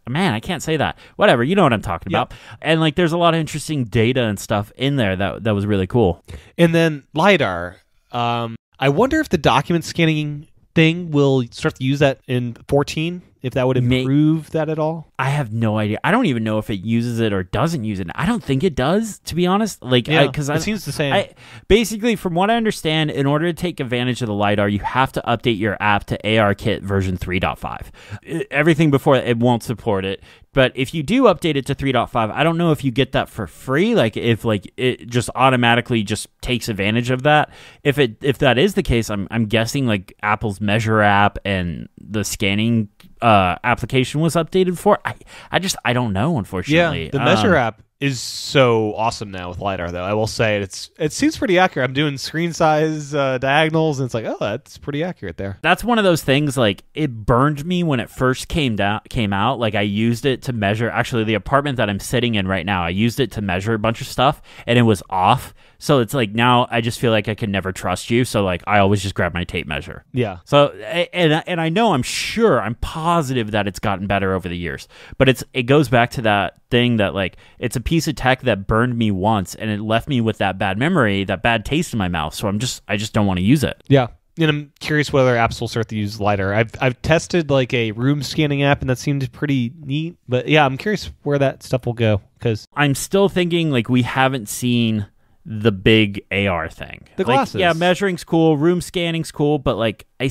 B: Man, I can't say that. Whatever, you know what I'm talking about. And like there's a lot of interesting data and stuff in there that was really cool.
A: And then LiDAR. I wonder if the document scanning thing will start to use that in 14. If that would improve that at all?
B: I have no idea. I don't even know if it uses it or doesn't use it. I don't think it does, to be honest. Like, because
A: it seems the same.
B: Basically, from what I understand, in order to take advantage of the LiDAR, you have to update your app to ARKit version 3.5. Everything before it won't support it. But if you do update it to 3.5, I don't know if you get that for free. Like if like it just automatically just takes advantage of that. If that is the case, I'm guessing like Apple's Measure app and the scanning application was updated for. I don't know, unfortunately.
A: Yeah, the Measure app is so awesome now with LiDAR, though. I will say it seems pretty accurate. I'm doing screen size diagonals, and it's like, oh, that's pretty accurate there.
B: That's one of those things, like, it burned me when it first came out. Like, I used it to measure, actually, the apartment that I'm sitting in right now, I used it to measure a bunch of stuff, and it was off. So it's like now I just feel like I can never trust you. So like I always just grab my tape measure.
A: Yeah.
B: So and I know, I'm positive that it's gotten better over the years. But it goes back to that thing that like it's a piece of tech that burned me once and it left me with that bad memory, that bad taste in my mouth. So I just don't want to use it.
A: Yeah. And I'm curious whether apps will start to use LiDAR. I've tested like a room scanning app, and that seemed pretty neat. But yeah, I'm curious where that stuff will go because
B: I'm still thinking like we haven't seen the big AR thing.
A: The glasses.
B: Yeah, measuring's cool, room scanning's cool, but like I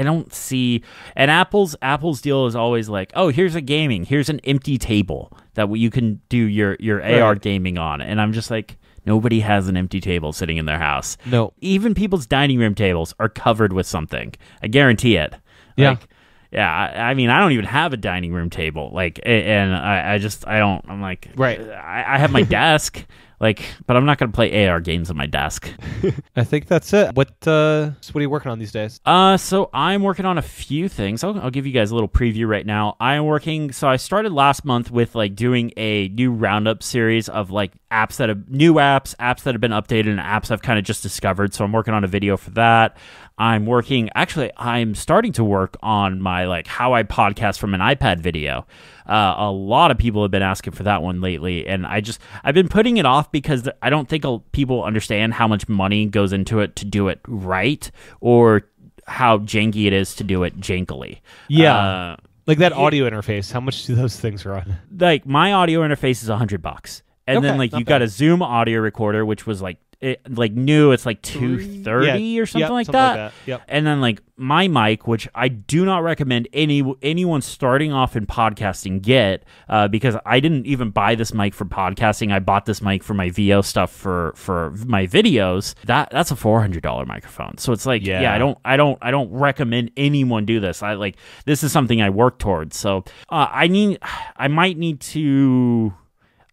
B: don't see. And Apple's deal is always like, oh, here's here's an empty table that you can do your AR gaming on, and I'm just like, nobody has an empty table sitting in their house.
A: No,
B: even people's dining room tables are covered with something. I guarantee it.
A: Yeah.
B: Yeah, I mean, I don't even have a dining room table. Like, and I don't. I'm like,
A: right.
B: I have my desk, like, but I'm not going to play AR games on my desk.
A: I think that's it. What are you working on these days?
B: So I'm working on a few things. I'll give you guys a little preview right now. So I started last month with like doing a new roundup series of like apps that have been updated, and apps I've kind of just discovered. So I'm working on a video for that. I'm starting to work on my like how I podcast from an iPad video. A lot of people have been asking for that one lately, and I've been putting it off because I don't think people understand how much money goes into it to do it right, or how janky it is to do it jankily.
A: Yeah. Like that audio interface, how much do those things run?
B: Like my audio interface is $100. And then like you got a Zoom audio recorder, which was like new, it's like $230 or something like that.
A: Yep.
B: And then like my mic, which I do not recommend anyone starting off in podcasting get, because I didn't even buy this mic for podcasting. I bought this mic for my VO stuff for my videos. That's a $400 microphone. So it's like, I don't recommend anyone do this. This is something I work towards. So I might need to.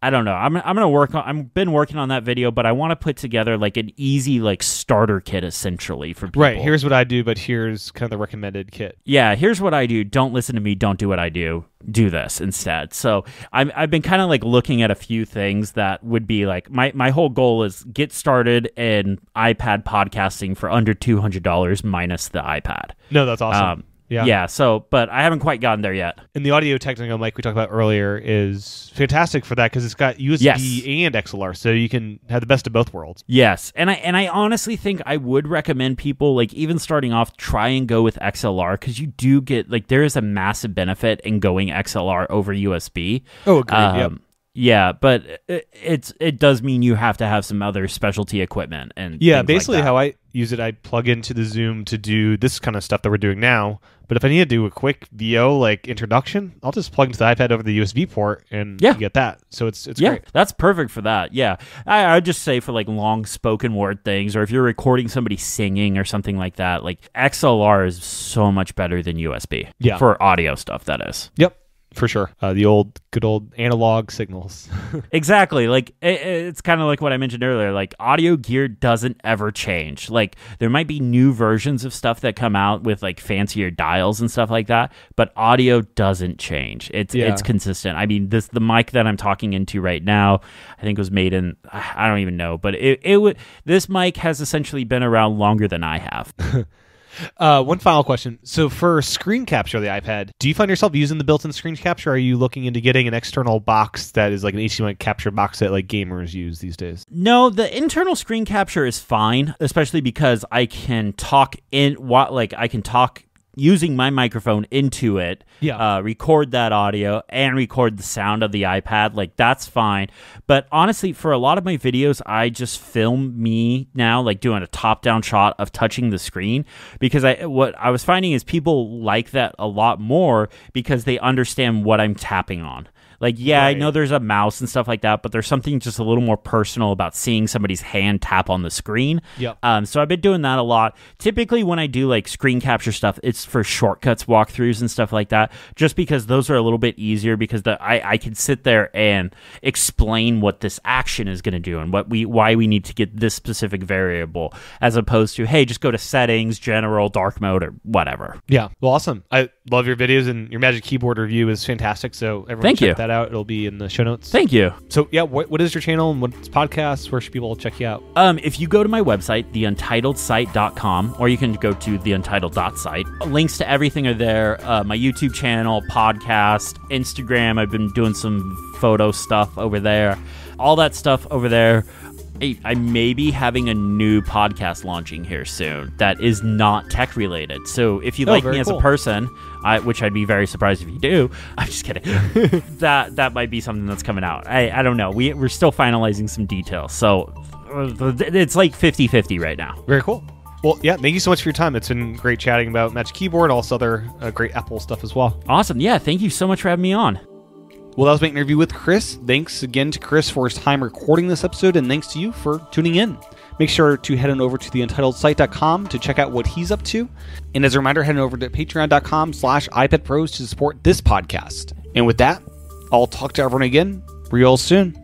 B: I don't know. I've been working on that video, but I want to put together like an easy like starter kit essentially for people.
A: Right. Here's what I do, but here's kind of the recommended kit.
B: Yeah. Here's what I do. Don't listen to me. Don't do what I do. Do this instead. So I've been kind of like looking at a few things that would be like my whole goal is get started in iPad podcasting for under $200 minus the iPad.
A: No, that's awesome.
B: Yeah. So, but I haven't quite gotten there yet.
A: And the Audio Technica mic we talked about earlier is fantastic for that because it's got USB and XLR, so you can have the best of both worlds.
B: Yes, and I honestly think I would recommend people, like even starting off, try and go with XLR because you do get like there is a massive benefit in going XLR over USB.
A: Oh, agreed. Yep.
B: Yeah, but it does mean you have to have some other specialty equipment and
A: basically
B: like
A: how I use it, I plug into the Zoom to do this kind of stuff that we're doing now. But if I need to do a quick VO like introduction, I'll just plug into the iPad over the USB port and get that. So it's great.
B: That's perfect for that. Yeah, I'd just say for like long spoken word things, or if you're recording somebody singing or something like that, like XLR is so much better than USB.
A: Yeah,
B: for audio stuff that is.
A: Yep. For sure. The good old analog signals.
B: Exactly. Like it's kind of like what I mentioned earlier. Like audio gear doesn't ever change. Like there might be new versions of stuff that come out with like fancier dials and stuff like that, but audio doesn't change. It's consistent. I mean, the mic that I'm talking into right now, I think was made in, I don't even know, but this mic has essentially been around longer than I have.
A: One final question. So for screen capture of the iPad, do you find yourself using the built-in screen capture? Or are you looking into getting an external box that is like an HDMI capture box that like gamers use these days?
B: No, the internal screen capture is fine, especially because I can talk using my microphone into it, record that audio and record the sound of the iPad. Like that's fine. But honestly, for a lot of my videos, I just film me now, like doing a top-down shot of touching the screen, because what I was finding is people like that a lot more because they understand what I'm tapping on. Like, I know there's a mouse and stuff like that, but there's something just a little more personal about seeing somebody's hand tap on the screen.
A: Yep.
B: So I've been doing that a lot. Typically, when I do like screen capture stuff, it's for shortcuts walkthroughs and stuff like that, just because those are a little bit easier because I can sit there and explain what this action is going to do and why we need to get this specific variable, as opposed to, hey, just go to settings, general, dark mode, or whatever.
A: Yeah. Well, awesome. I love your videos, and your Magic Keyboard review is fantastic. So everyone check that out. It'll be in the show notes.
B: Thank you.
A: So what is your channel and what's podcasts? Where should people check you out?
B: If you go to my website, theuntitledsite.com, or you can go to theuntitledSite. Links to everything are there. My YouTube channel, podcast, Instagram. I've been doing some photo stuff over there. All that stuff over there. I may be having a new podcast launching here soon that is not tech related. So if you like me as a person, which I'd be very surprised if you do, I'm just kidding. that might be something that's coming out. I don't know. We're still finalizing some details. So it's like 50-50 right now.
A: Very cool. Well, yeah, thank you so much for your time. It's been great chatting about Magic Keyboard, also other great Apple stuff as well.
B: Awesome. Yeah, thank you so much for having me on.
A: Well, that was my interview with Chris. Thanks again to Chris for his time recording this episode, and thanks to you for tuning in. Make sure to head on over to the UntitledSite.com to check out what he's up to. And as a reminder, head on over to patreon.com/iPadPros to support this podcast. And with that, I'll talk to everyone again real soon.